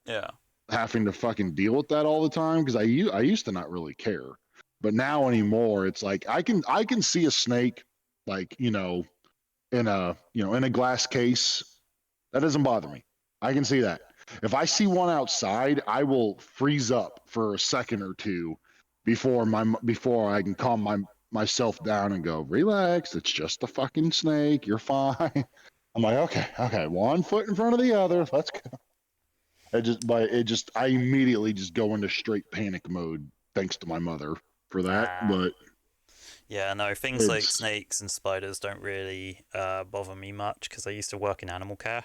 B: Yeah.
A: having to fucking deal with that all the time because I used to not really care, but now anymore, it's like I can see a snake like in a glass case. That doesn't bother me. I can see that. If I see one outside, I will freeze up for a second or two before I can calm myself down and go, relax. It's just a fucking snake. You're fine. I'm like, okay, 1 foot in front of the other. Let's go. I immediately just go into straight panic mode. Thanks to my mother for that,
B: Ah.
A: but
B: Yeah, no, things like
A: it's
B: snakes and spiders don't really bother me much because I used to work in animal care.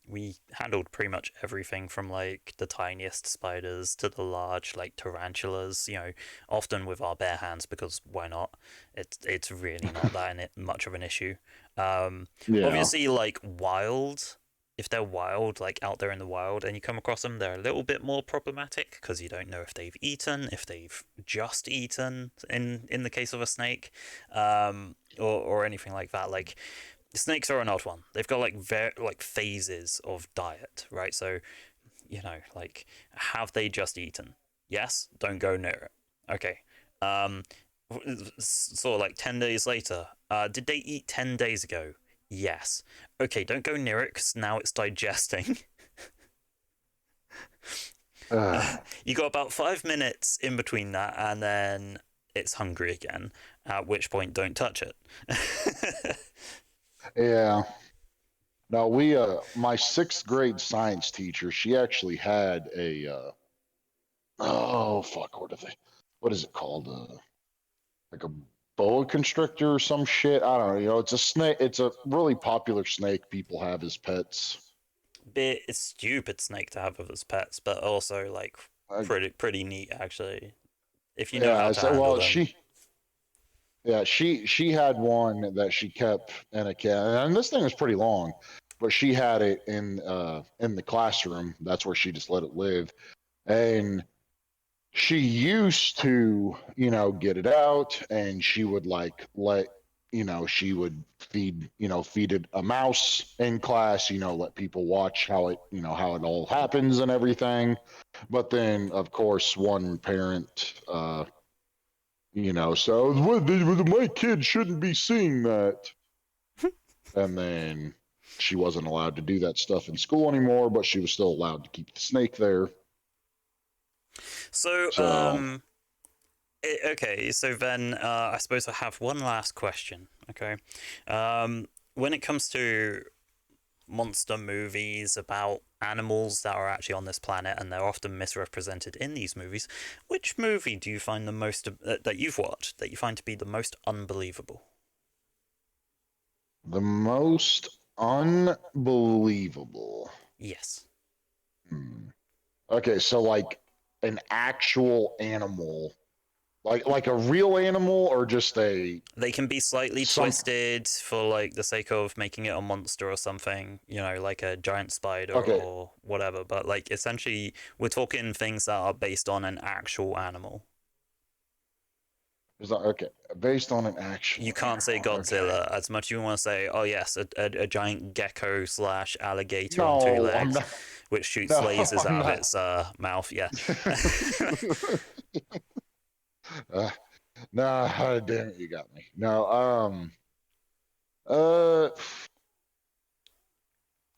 B: We handled pretty much everything from like the tiniest spiders to the large like tarantulas. Often with our bare hands because why not? It's really not much of an issue.
A: yeah,
B: Obviously, like wild. If they're wild, like out there in the wild, and you come across them, they're a little bit more problematic because you don't know if they've eaten, if they've just eaten. In the case of a snake, or anything like that. Like snakes are an odd one. They've got like like phases of diet, right? So like have they just eaten? Yes, don't go near it. Okay. Um, sort of like 10 days later. Did they eat 10 days ago? Yes. Okay, don't go near it because now it's digesting.
A: Uh,
B: You got about 5 minutes in between that, and then it's hungry again. At which point, don't touch it.
A: yeah. No, my sixth grade science teacher, she actually had oh fuck, what is it called? Like a boa constrictor or some shit. I don't know. It's a snake. It's a really popular snake people have as pets.
B: Bit it's stupid snake to have as pets, but also like
A: Uh,
B: pretty neat actually. If you know how
A: yeah.
B: to
A: So,
B: handle
A: well,
B: them.
A: she had one that she kept in a can, and this thing was pretty long, but she had it in the classroom. That's where she just let it live, and she used to, get it out, and she would like let, she would feed it a mouse in class, let people watch how it all happens and everything. But then, of course, one parent, so my kid shouldn't be seeing that. And then she wasn't allowed to do that stuff in school anymore, but she was still allowed to keep the snake there.
B: So,
A: So
B: okay, so then I suppose I have one last question. Okay, when it comes to monster movies about animals that are actually on this planet and they're often misrepresented in these movies, which movie do you find the most that you've watched that you find to be the most unbelievable?
A: the most unbelievable.
B: Yes,
A: Hmm. Okay, so like an actual animal, like a real animal, or just a
B: they can be slightly
A: some.
B: twisted for like the sake of making it a monster or something, you know, like a giant spider
A: Okay,
B: or whatever, but like essentially we're talking things that are based on an actual animal.
A: okay, based on an
B: You
A: actual
B: can't say
A: animal. Okay,
B: Godzilla as much as you want to say, oh yes, a giant gecko slash alligator on two
A: no, I'm
B: legs,
A: not.
B: which shoots
A: No,
B: lasers
A: I'm
B: out of
A: not.
B: its mouth. Yeah.
A: uh, no, damn it, you got me. No, uh,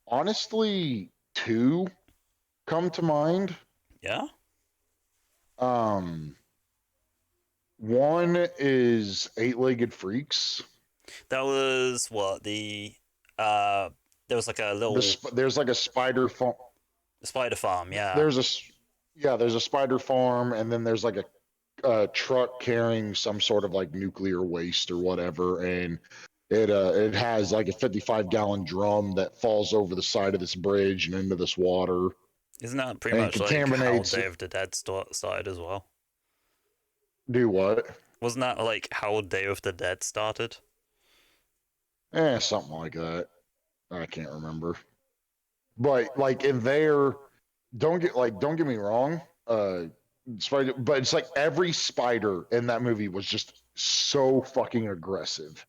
A: honestly, two come to mind.
B: Yeah.
A: Um, one is eight-legged freaks.
B: That was what uh there was like a little
A: There's like a spider farm.
B: spider farm. Yeah.
A: There's a yeah, there's a spider farm, and then there's like a truck carrying some sort of like nuclear waste or whatever, and it has like a 55-gallon drum that falls over the side of this bridge and into this water
B: Isn't that pretty
A: and
B: much like how
A: contaminates.
B: Day of the Dead started as well?
A: Do what?
B: Wasn't that like how Day of the Dead started?
A: Something like that. I can't remember. But like in there, don't get me wrong. Spider, but it's like every spider in that movie was just so fucking aggressive,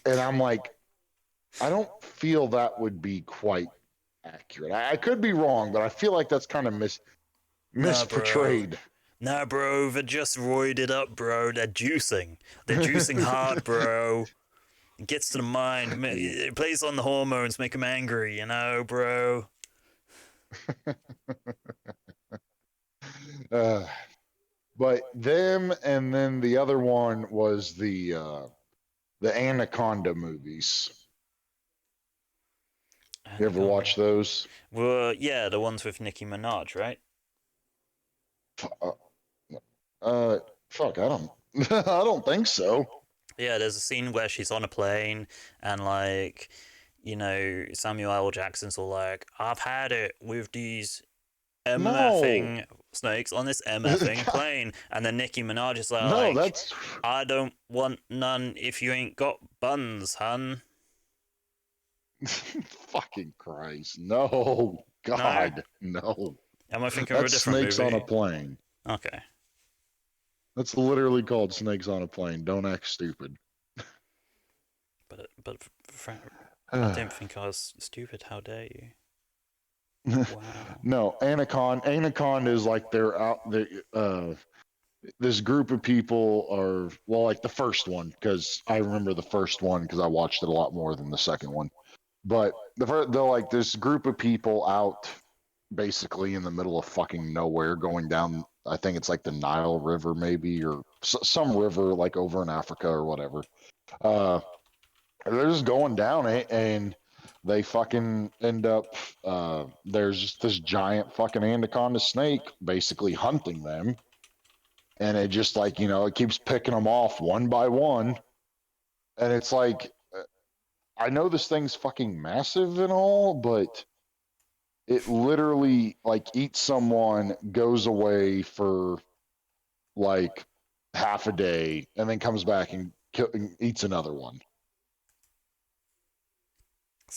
A: and I'm like, I don't feel that would be quite accurate. I could be wrong, but I feel like that's kind of
B: Nah, bro.
A: misportrayed.
B: Nah, bro. They're just roided up, bro. They're juicing. They're juicing hard, bro. It gets to the mind. It plays on the hormones, make them angry, you know, bro.
A: uh, but them, and then the other one was the Anaconda movies. You ever
B: Anaconda.
A: watch those?
B: Well, yeah, the ones with Nicki Minaj, right?
A: Uh, uh fuck, I don't, I don't think so.
B: Yeah, there's a scene where she's on a plane and like, you know, Samuel L. Jackson's all like, "I've had it with these
A: No,
B: MFing snakes on this MFing
A: God,
B: plane," and then Nicki Minaj is
A: no,
B: like,
A: that's
B: "I don't want none if you ain't got buns, hun."
A: fucking Christ. No,
B: No,
A: God, no.
B: am I thinking of a
A: That's
B: different
A: Snakes on a
B: movie?
A: Plane.
B: Okay,
A: That's literally called Snakes on a Plane. Don't act stupid.
B: but I didn't think I was stupid. How dare you? Wow.
A: No, Anaconda is like they're out. this group of people are, well, like the first one, because I remember the first one because I watched it a lot more than the second one. But they're like this group of people out basically in the middle of fucking nowhere going down. I think it's like the Nile River, maybe, or some river like over in Africa or whatever. Uh, they're just going down it, and they fucking end up. There's just this giant fucking anaconda snake basically hunting them, and it just like it keeps picking them off one by one, and it's like I know this thing's fucking massive and all, but it literally like eats someone, goes away for like half a day, and then comes back and eats another one.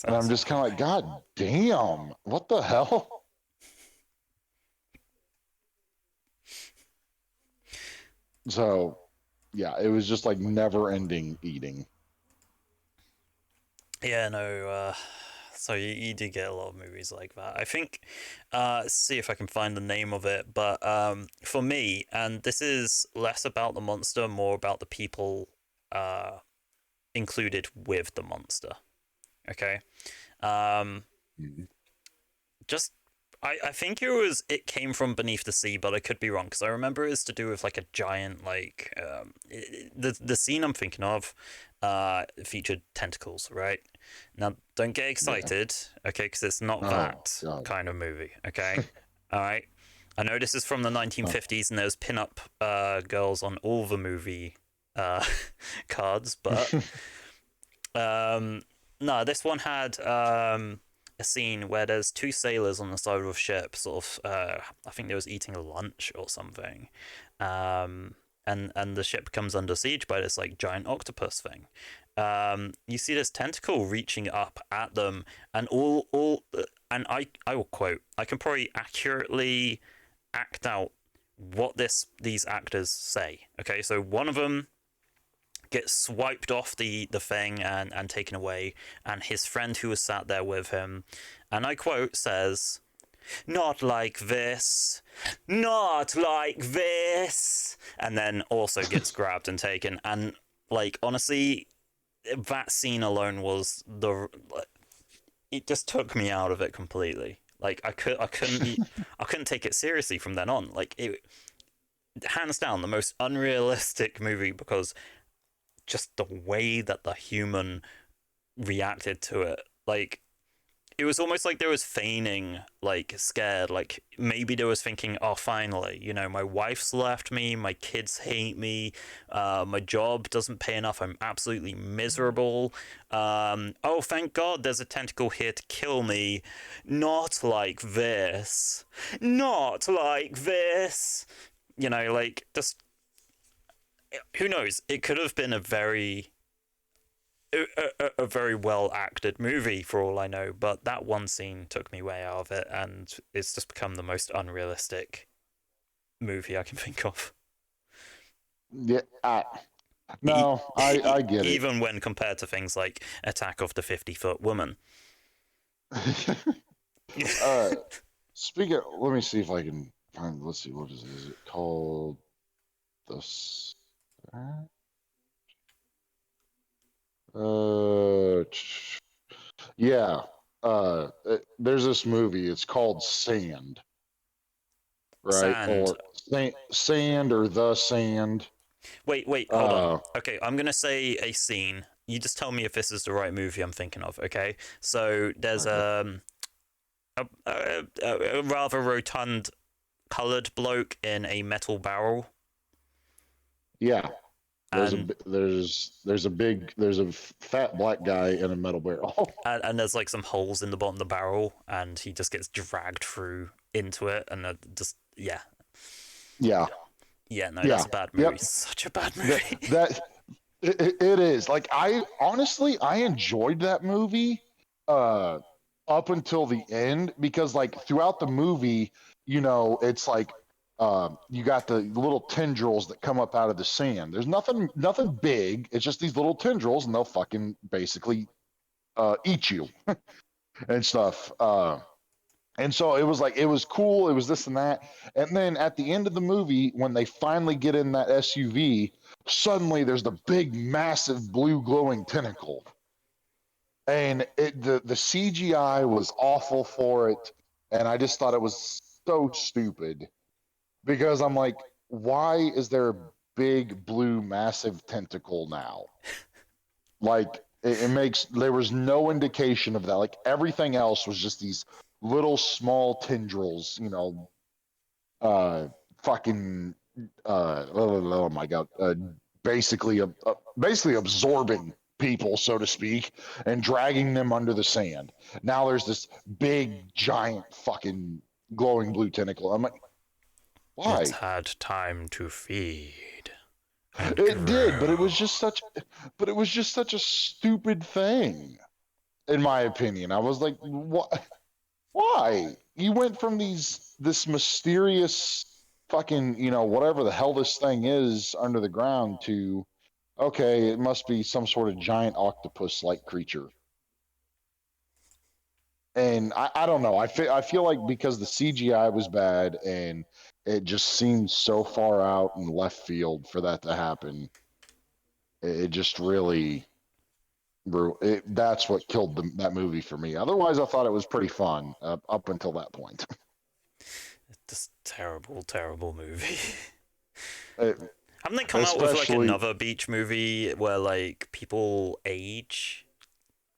A: And I'm
B: Sounds
A: just kind of like, God damn, what the hell? So, yeah, it was just like never ending eating.
B: yeah, no. So you do get a lot of movies like that. I think. See if I can find the name of it. But for me, and this is less about the monster, more about the people uh included with the monster. Okay. Um,
A: Mhm.
B: just I think it came from beneath the sea, but I could be wrong because I remember it's to do with like a giant the scene I'm thinking of featured tentacles, right? Now don't get
A: Yeah.
B: excited, okay, because it's not
A: Oh
B: that
A: God.
B: kind of movie, okay? All right. I know this is from the
A: Huh.
B: 1950s and there's pin-up girls on all the movie uh cards, but um no, this one had a scene where there's two sailors on the side of a ship, sort of. I think they was eating lunch or something, um, and the ship comes under siege by this like giant octopus thing. You see this tentacle reaching up at them, and and I will quote. I can probably accurately act out what these actors say. Okay, so one of them gets swiped off the thing and taken away, and his friend who was sat there with him, and I quote, says, "Not like this, not like this," and then also gets grabbed and taken. And like honestly, that scene alone was it just took me out of it completely. Like I couldn't take it seriously from then on. Like it, hands down, the most unrealistic movie because just the way that the human reacted to it. Like it was almost like they was feigning like scared, like maybe they was thinking, oh finally, my wife's left me, my kids hate me, my job doesn't pay enough, I'm absolutely miserable, oh thank god there's a tentacle here to kill me, not like this, not like this, like just who knows, it could have been a very well acted movie for all I know, but that one scene took me way out of it, and it's just become the most unrealistic movie I can think of.
A: Yeah.
B: E-
A: No, I get it.
B: Even when compared to things like Attack of the 50-Foot Woman.
A: uh, speaking. Let me see if I can find. Let's see. What is it called? This. Uh, yeah. There's this movie. It's called Sand, right?
B: Sand.
A: Or Sand or The Sand.
B: Wait, hold on.
A: Uh,
B: Okay, I'm gonna say a scene. You just tell me if this is the right movie I'm thinking of, okay? So there's
A: okay.
B: a rather rotund coloured bloke in a metal barrel,
A: Yeah.
B: and
A: There's a fat black guy in a metal barrel.
B: and there's like some holes in the bottom of the barrel, and he just gets dragged through into it, and just yeah,
A: Yeah.
B: yeah. No, that's
A: Yeah.
B: a bad movie.
A: Yep.
B: Such a bad
A: That
B: movie.
A: that it is. Like I honestly I enjoyed that movie uh up until the end because like throughout the movie, it's like you got the little tendrils that come up out of the sand. There's nothing big. It's just these little tendrils and they'll fucking basically eat you and stuff. And so it was like, it was cool. It was this and that. And then at the end of the movie, when they finally get in that SUV, suddenly there's the big, massive blue glowing tentacle. And the CGI was awful for it. And I just thought it was so stupid because I'm like, why is there a big, blue, massive tentacle now? Like, it makes, there was no indication of that. Like, everything else was just these little small tendrils, uh, fucking, oh my god, basically absorbing people, so to speak, and dragging them under the sand. Now there's this big, giant, fucking glowing blue tentacle. I'm like,
B: It's
A: why?
B: had time to feed and
A: It did, but
B: grow.
A: it was just such a stupid thing, in my opinion. I was like, what? Why? You went from this mysterious fucking, whatever the hell this thing is under the ground to, okay, it must be some sort of giant octopus like creature. And I don't know. I feel like because the CGI was bad and it just seemed so far out in left field for that to happen, it just really that's what killed that movie for me. Otherwise, I thought it was pretty fun up until that point.
B: Just terrible, terrible movie.
A: It,
B: Haven't they come out with like
A: especially,
B: another beach movie where like people age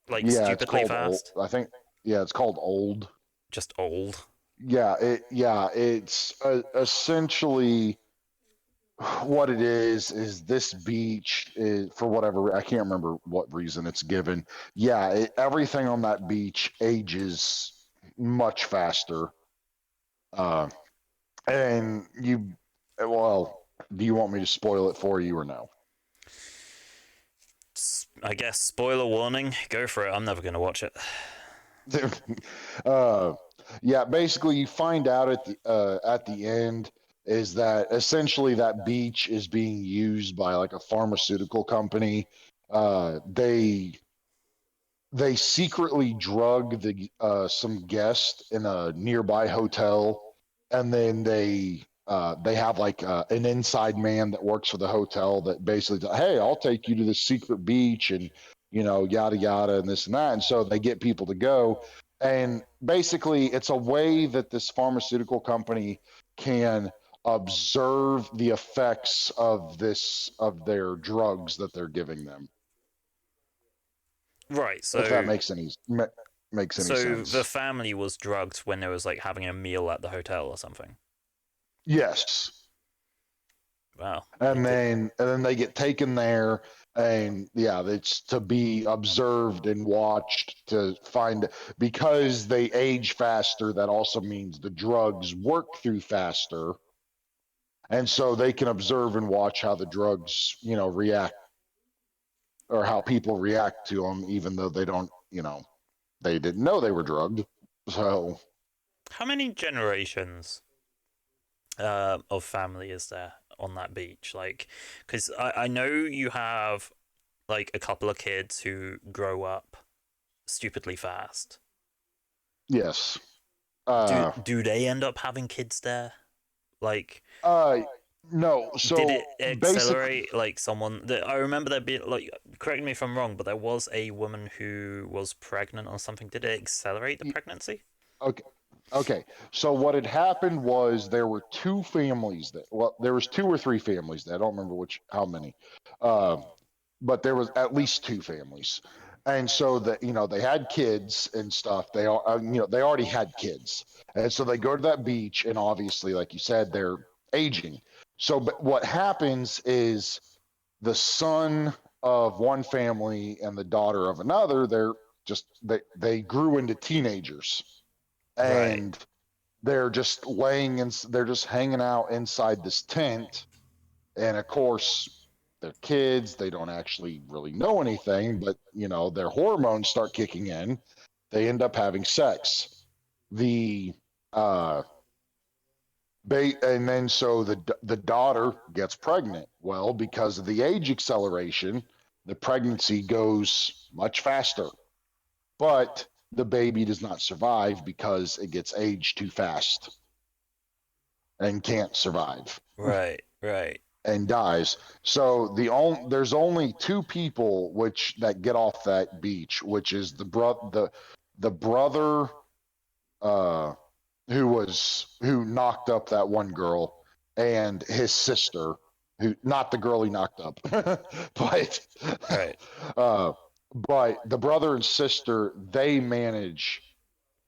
B: like
A: yeah, it's
B: stupidly
A: called old.
B: fast?
A: I think, yeah, it's called Old.
B: Just old.
A: Yeah, it's essentially what it is this beach is, for whatever, I can't remember what reason it's given. Yeah, everything on that beach ages much faster. Uh, and well, do you want me to spoil it for you or no?
B: I guess spoiler warning. Go for it. I'm never gonna watch it.
A: uh, yeah, basically, you find out at the end is that essentially that beach is being used by like a pharmaceutical company. They secretly drug some guest in a nearby hotel, and then they have like an inside man that works for the hotel that basically, hey, I'll take you to this secret beach, and yada yada and this and that, and so they get people to go, and basically it's a way that this pharmaceutical company can observe the effects of their drugs that they're giving them,
B: Right.
A: if that
B: So
A: makes any
B: so the
A: sense.
B: family was drugged when they was like having a meal at the hotel or something.
A: Yes.
B: Wow.
A: And then they get taken there, and yeah, it's to be observed and watched to find, because they age faster, that also means the drugs work through faster, and so they can observe and watch how the drugs react, or how people react to them, even though they don't, they didn't know they were drugged. So
B: How many generations of family is there on that beach? Like, because I know you have like a couple of kids who grow up stupidly fast.
A: yes.
B: Do
A: uh
B: do they end up having kids there? Like,
A: uh no,
B: did
A: so
B: it
A: basically,
B: accelerate like someone that I remember there being like, correct me if I'm wrong, but there was a woman who was pregnant or something. Did it accelerate the pregnancy?
A: okay. Okay, so what had happened was there were two families that, well, there was two or three families that, I don't remember how many, uh, but there was at least two families, and so that they had kids and stuff. They are, they already had kids, and so they go to that beach, and obviously, like you said, they're aging. So, but what happens is the son of one family and the daughter of another, they grew into teenagers,
B: Right.
A: and they're just hanging out inside this tent, and of course they're kids, they don't actually really know anything, but their hormones start kicking in, they end up having sex. The uh and then so the daughter gets pregnant. Well, because of the age acceleration, the pregnancy goes much faster. But the baby does not survive because it gets aged too fast and can't survive
B: Right, right.
A: and dies. So there's only two people which that get off that beach, which is the brother uh who knocked up that one girl, and his sister, who not the girl he knocked up, but
B: Right.
A: uh but the brother and sister, they manage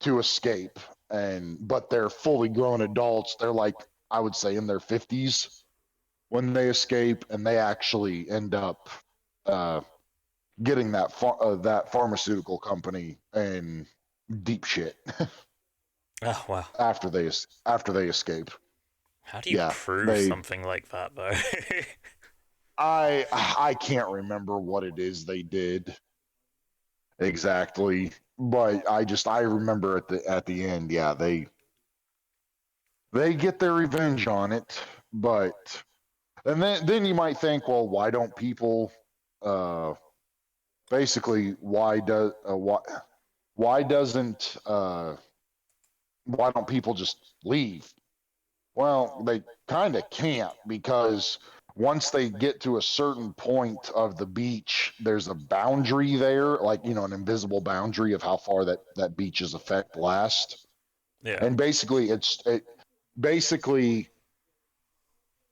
A: to escape, and but they're fully grown adults. They're like, I would say, in their 50s when they escape, and they actually end up uh getting that pharmaceutical company and deep shit
B: Oh wow.
A: after they escape.
B: How do you
A: Yeah,
B: prove
A: they.
B: something like that though?
A: I can't remember what it is they did exactly, but I remember at the end, yeah, they get their revenge on it, but and then you might think, well, why don't people uh basically why doesn't why don't people just leave? Well, they kind of can't, because once they get to a certain point of the beach, there's a boundary there, like, an invisible boundary of how far that beach's effect lasts.
B: Yeah.
A: And basically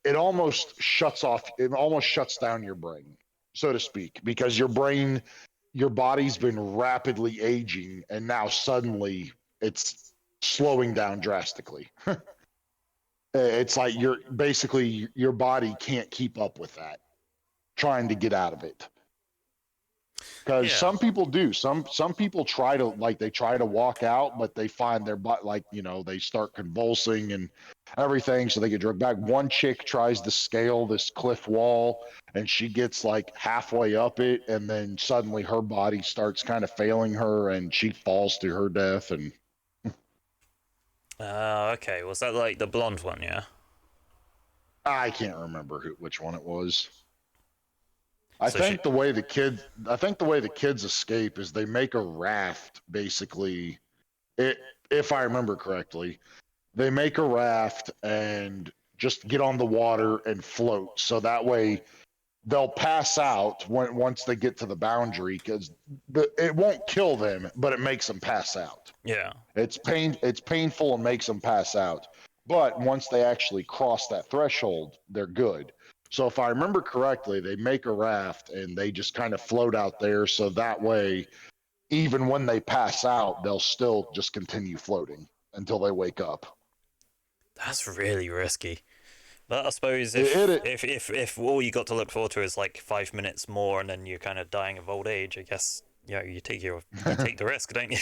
A: it almost shuts down your brain, so to speak, because your body's been rapidly aging, and now suddenly it's slowing down drastically. It's like your body can't keep up with that, trying to get out of it. Because
B: Yeah.
A: some people do. Some people try to walk out, but they find their butt, like, they start convulsing and everything, so they get dragged back. One chick tries to scale this cliff wall, and she gets like halfway up it, and then suddenly her body starts kind of failing her, and she falls to her death. And
B: Okay. Was that like the blonde one? Yeah.
A: I can't remember which one it was.
B: So she.
A: I think the way the kids escape is they make a raft, basically. It If I remember correctly, they make a raft and just get on the water and float. So that way they'll pass out once they get to the boundary, because it won't kill them, but it makes them pass out.
B: Yeah.
A: It's painful and makes them pass out. But once they actually cross that threshold, they're good. So if I remember correctly, they make a raft and they just kind of float out there, so that way even when they pass out, they'll still just continue floating until they wake up.
B: That's really risky. But I suppose
A: It,
B: if
A: it
B: if if if all you got to look forward to is like 5 minutes more, and then you're kind of dying of old age, I guess you take the risk, don't you?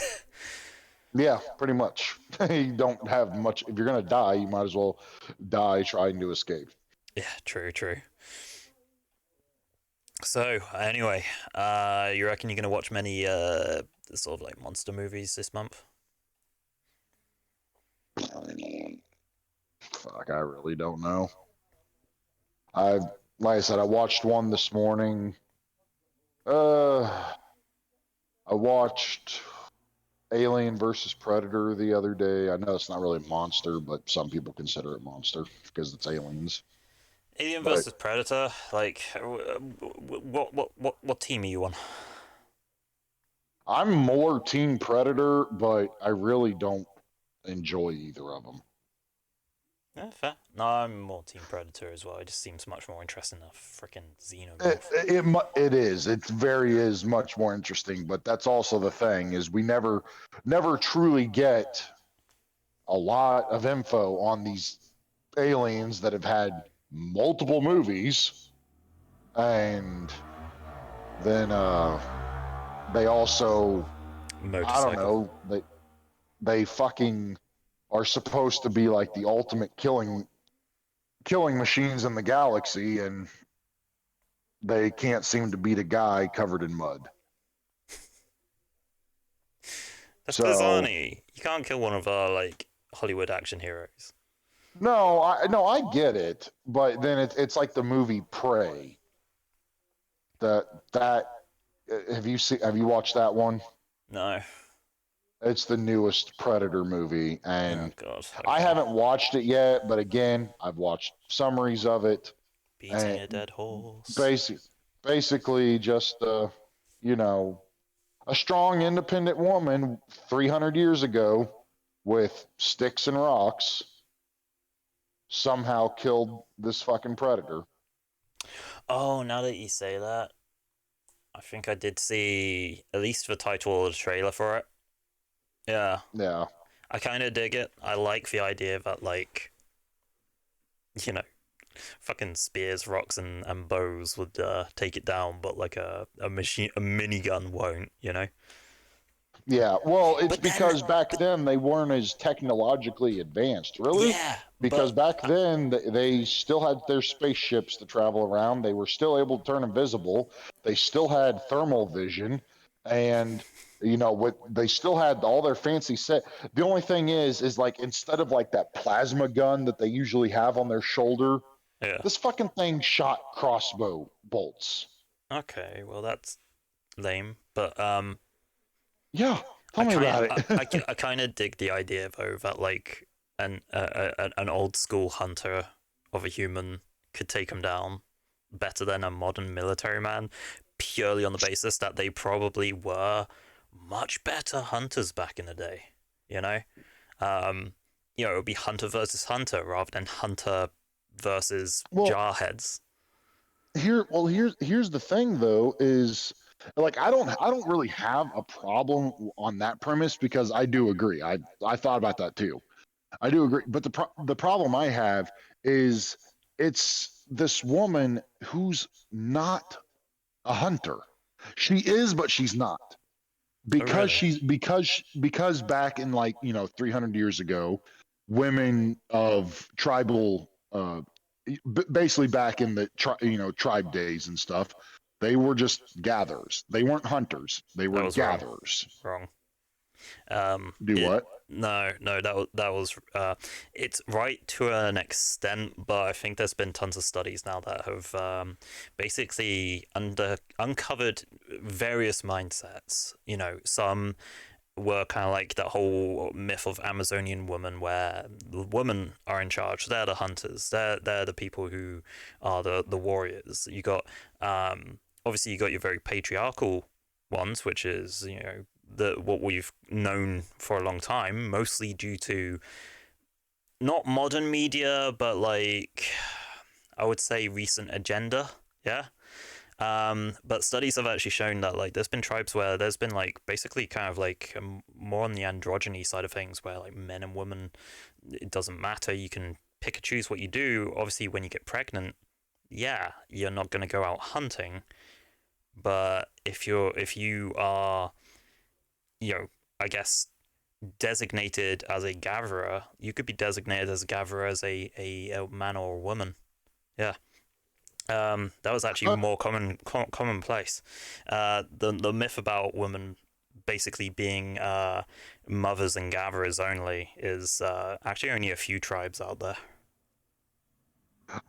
A: Yeah, pretty much. You don't have much. If you're gonna die, you might as well die trying to escape.
B: Yeah, true, true. So anyway, you reckon you're gonna watch many sort of like monster movies this month?
A: Fuck, I really don't know. I Like I said, I watched one this morning. Uh, I watched Alien versus Predator the other day. I know it's not really a monster, but some people consider it monster because it's aliens.
B: Alien
A: But
B: versus Predator. Like, what team are you on?
A: I'm more Team Predator, but I really don't enjoy either of them.
B: Yeah, fair. No, I'm more Team Predator as well. It just seems much more interesting than a freaking
A: It,
B: xenomorph.
A: it is. It very is much more interesting, but that's also the thing, is we never truly get a lot of info on these aliens that have had multiple movies, and then they also, I don't
B: Motorcycle.
A: know, they fucking are supposed to be like the ultimate killing machines in the galaxy, and they can't seem to beat a guy covered in mud.
B: That's because
A: So
B: Arnie, you can't kill one of our like Hollywood action heroes.
A: no, I get it, but then it's like the movie Prey. That have you watched that one?
B: No.
A: It's the newest Predator movie,
B: Oh
A: and
B: god,
A: I
B: okay.
A: haven't watched it yet. But again, I've watched summaries of it,
B: Beating
A: and
B: a dead horse.
A: basic, basically just you know, a strong, independent woman 300 years ago with sticks and rocks somehow killed this fucking predator.
B: Oh, now that you say that, I think I did see at least the title or the trailer for it. Yeah,
A: Yeah,
B: I kind of dig it. I like the idea that, like, you know, fucking spears, rocks, and bows would take it down, but like a minigun won't.
A: yeah. Well, it's
B: But then,
A: because back
B: but
A: then they weren't as technologically advanced, really.
B: yeah,
A: Because
B: but
A: back then they still had their spaceships to travel around. They were still able to turn invisible. They still had thermal vision, and with they still had all their fancy set. The only thing is like instead of like that plasma gun that they usually have on their shoulder,
B: yeah,
A: this fucking thing shot crossbow bolts.
B: okay, well that's lame. But
A: Yeah,
B: I
A: tell me
B: kind
A: about
B: I, I,
A: it.
B: I kind of dig the idea though that like an old school hunter of a human could take him down better than a modern military man, purely on the basis that they probably were much better hunters back in the day. You know, um, it would be hunter versus hunter rather than hunter versus
A: Well,
B: jarheads.
A: here's the thing though is like I don't really have a problem on that premise because I do agree. I thought about that too. I do agree, but the problem I have is it's this woman who's not a hunter. She is, but she's not
B: Oh,
A: because
B: really?
A: because back in like 300 years ago, women of tribal basically back in the tribe days and stuff, they were just gatherers. They weren't hunters. They
B: That
A: were
B: was wrong.
A: gatherers.
B: Wrong.
A: Do
B: It
A: what?
B: no, no, that was it's right to an extent, but I think there's been tons of studies now that have basically uncovered various mindsets. Some were kind of like that whole myth of Amazonian woman, where the women are in charge. They're the hunters. They're the people who are the warriors. Obviously you got your very patriarchal ones, which is what we've known for a long time, mostly due to not modern media, but like I would say recent agenda. Yeah. But studies have actually shown that like there's been tribes where there's been like basically kind of like more on the androgyny side of things, where like men and women, it doesn't matter. You can pick and choose what you do. Obviously, when you get pregnant, yeah, you're not going to go out hunting. But if you are, you know, I guess designated as a gatherer, you could be designated as a gatherer as a man or a woman. Yeah. That was actually
A: Uh,
B: more commonplace. The myth about women basically being mothers and gatherers only is actually only a few tribes out there.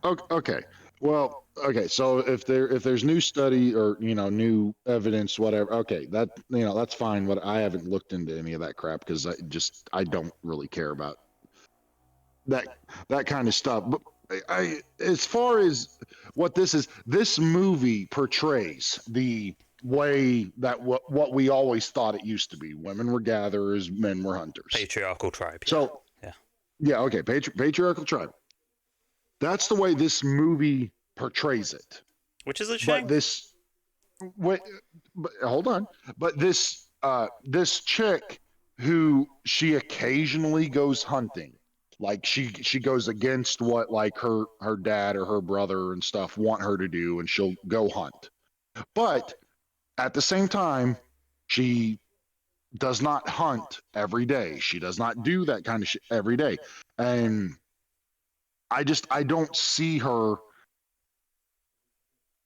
A: okay. Well, okay. So if there's new study or new evidence, whatever. Okay, that's fine. But I haven't looked into any of that crap because I don't really care about that that kind of stuff. But as far as what this movie portrays the way that what we always thought it used to be. Women were gatherers, men were hunters.
B: Patriarchal tribe, yeah,
A: So
B: yeah,
A: yeah, okay, patriarchal tribe. That's the way this movie portrays it.
B: which is a
A: But
B: shame.
A: this wait, but hold on. But this chick who she occasionally goes hunting, like she goes against what like her dad or her brother and stuff want her to do, and she'll go hunt. But at the same time, she does not hunt every day. She does not do that kind of shit every day. And I don't see her.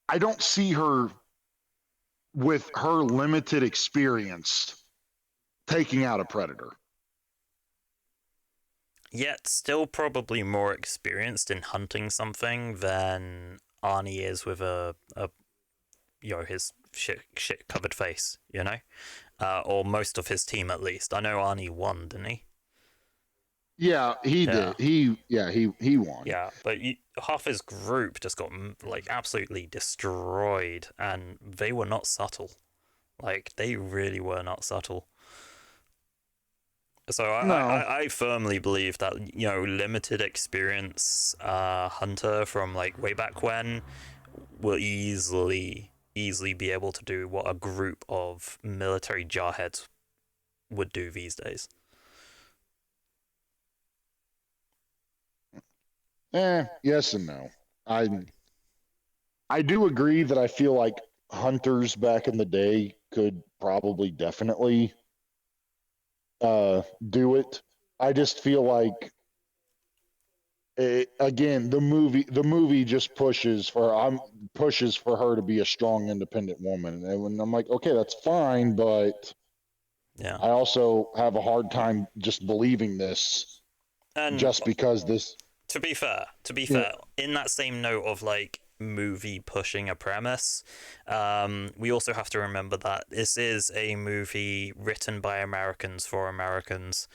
A: I don't see her with her limited experience taking out a predator.
B: Yet still probably more experienced in hunting something than Arnie is with a his shit covered face, or most of his team at least. I know Arnie won, didn't he?
A: Yeah, he
B: Yeah.
A: did. He won.
B: Yeah, but half his group just got like absolutely destroyed, and they were not subtle. Like they really were not subtle. So
A: No,
B: I firmly believe that limited experience hunter from like way back when will easily be able to do what a group of military jarheads would do these days.
A: yes and no. I I do agree that I feel like hunters back in the day could probably definitely do it. I just feel like again the movie just pushes for her to be a strong independent woman, and when I'm like, okay, that's fine, but
B: Yeah,
A: I also have a hard time just believing this
B: and
A: just because this.
B: to be fair,
A: Yeah,
B: in that same note of like movie pushing a premise, we also have to remember that this is a movie written by Americans for Americans,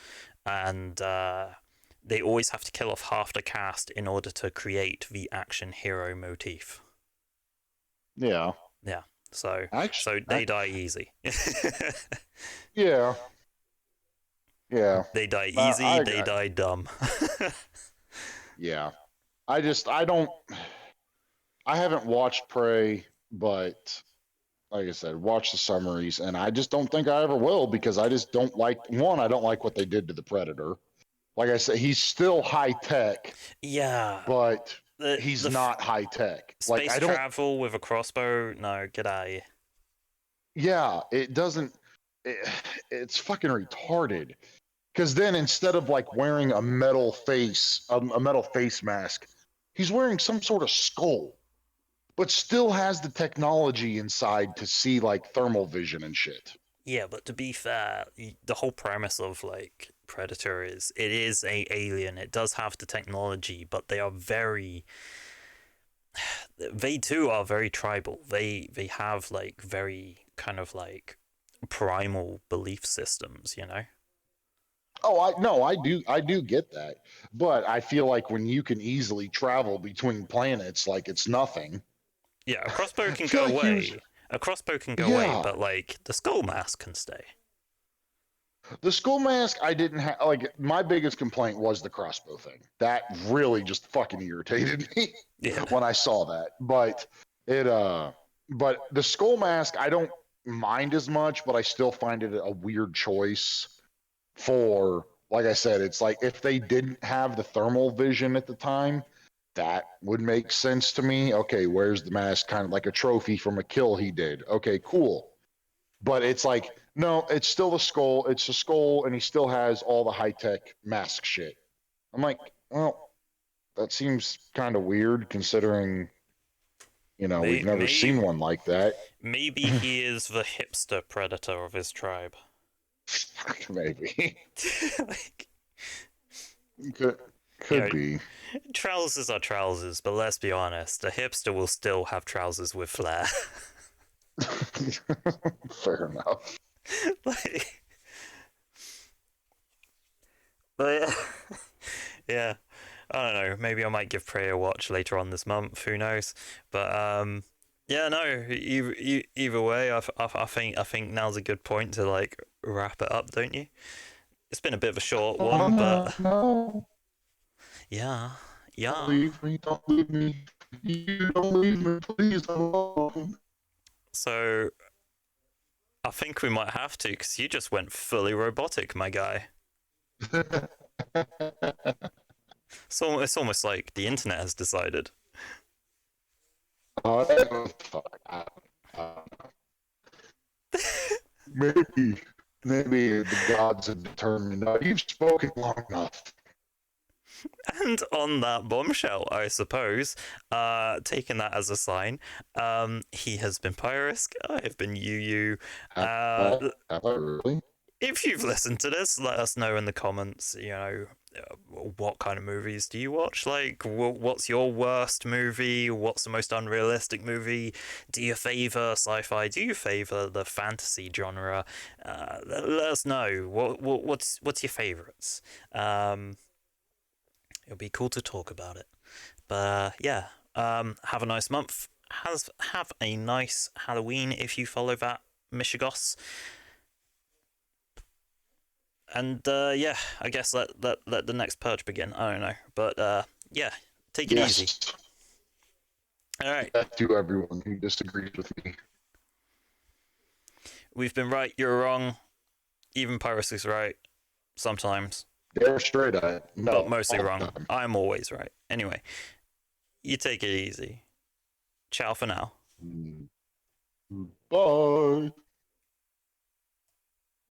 B: and they always have to kill off half the cast in order to create the action hero motif.
A: yeah,
B: Yeah, so
A: actually,
B: they die easy.
A: yeah, yeah.
B: They die easy.
A: I
B: They die dumb.
A: Yeah. I don't. I haven't watched Prey, but like I said, watch the summaries, and I just don't think I ever will because I just don't like one. I don't like what they did to the Predator. Like I said, he's still high tech,
B: Yeah,
A: but
B: the
A: he's not high tech. Like
B: space
A: I don't.
B: travel with a crossbow. No, get out of here.
A: Yeah, it doesn't. It, it's fucking retarded. Because then instead of like wearing a metal face mask, he's wearing some sort of skull, but still has the technology inside to see like thermal vision and shit.
B: Yeah, but to be fair, the whole premise of like Predator is it is a alien. It does have the technology, but they too are very tribal. They have like very kind of like primal belief systems.
A: Oh, I do get that, but I feel like when you can easily travel between planets, like it's nothing.
B: Yeah, a crossbow
A: I
B: can
A: feel
B: go
A: like he was,
B: away. A crossbow can go away,
A: yeah.
B: but like the skull mask can stay.
A: The school mask, I didn't have. Like my biggest complaint was the crossbow thing. That really just fucking irritated me
B: Yeah.
A: when I saw that. It, but the skull mask, I don't mind as much, but I still find it a weird choice for. Like I said, it's like if they didn't have the thermal vision at the time, that would make sense to me. Okay, where's the mask? Kind of like a trophy from a kill he did. Okay, cool. But it's like, no, it's still a skull. It's a skull, and he still has all the high tech mask shit. I'm like, well, that seems kind of weird considering, we've never seen one like that.
B: Maybe he is the hipster predator of his tribe.
A: Maybe.
B: Like,
A: could,
B: you
A: could
B: know,
A: be.
B: trousers are trousers, but let's be honest, a hipster will still have trousers with flair.
A: Fair enough.
B: Like, but yeah, I don't know. Maybe I might give Prey a watch later on this month. Who knows? But yeah, no. Either way, I think now's a good point to like wrap it up, don't you? It's been a bit of a short
A: Oh,
B: one,
A: no,
B: but
A: no.
B: yeah,
A: Don't
B: yeah.
A: leave me. Don't leave me. You don't leave me, please, alone.
B: So I think we might have to, because you just went fully robotic, my guy. So it's almost like the internet has decided.
A: Fuck. Maybe the gods have determined, you've spoken long enough.
B: And on that bombshell, I suppose, taking that as a sign, he has been Pyrisk, I have been Yu Yu.
A: Have I really?
B: if you've listened to this, let us know in the comments. What kind of movies do you watch? Like, what's your worst movie? What's the most unrealistic movie? Do you favor sci-fi? Do you favor the fantasy genre? Let us know. What's your favorites? It'll be cool to talk about it. But yeah, have a nice month. Have a nice Halloween if you follow that Michigos. And yeah, I guess let the next purge begin. I don't know, but yeah, take it easy.
A: Yes.
B: All right,
A: To everyone who disagrees with me.
B: we've been right. You're wrong. Even Pyrisk is right sometimes,
A: They're straight at
B: but
A: no
B: mostly
A: all the
B: wrong.
A: time.
B: I'm always right. Anyway, you take it easy. Ciao for now.
A: Bye.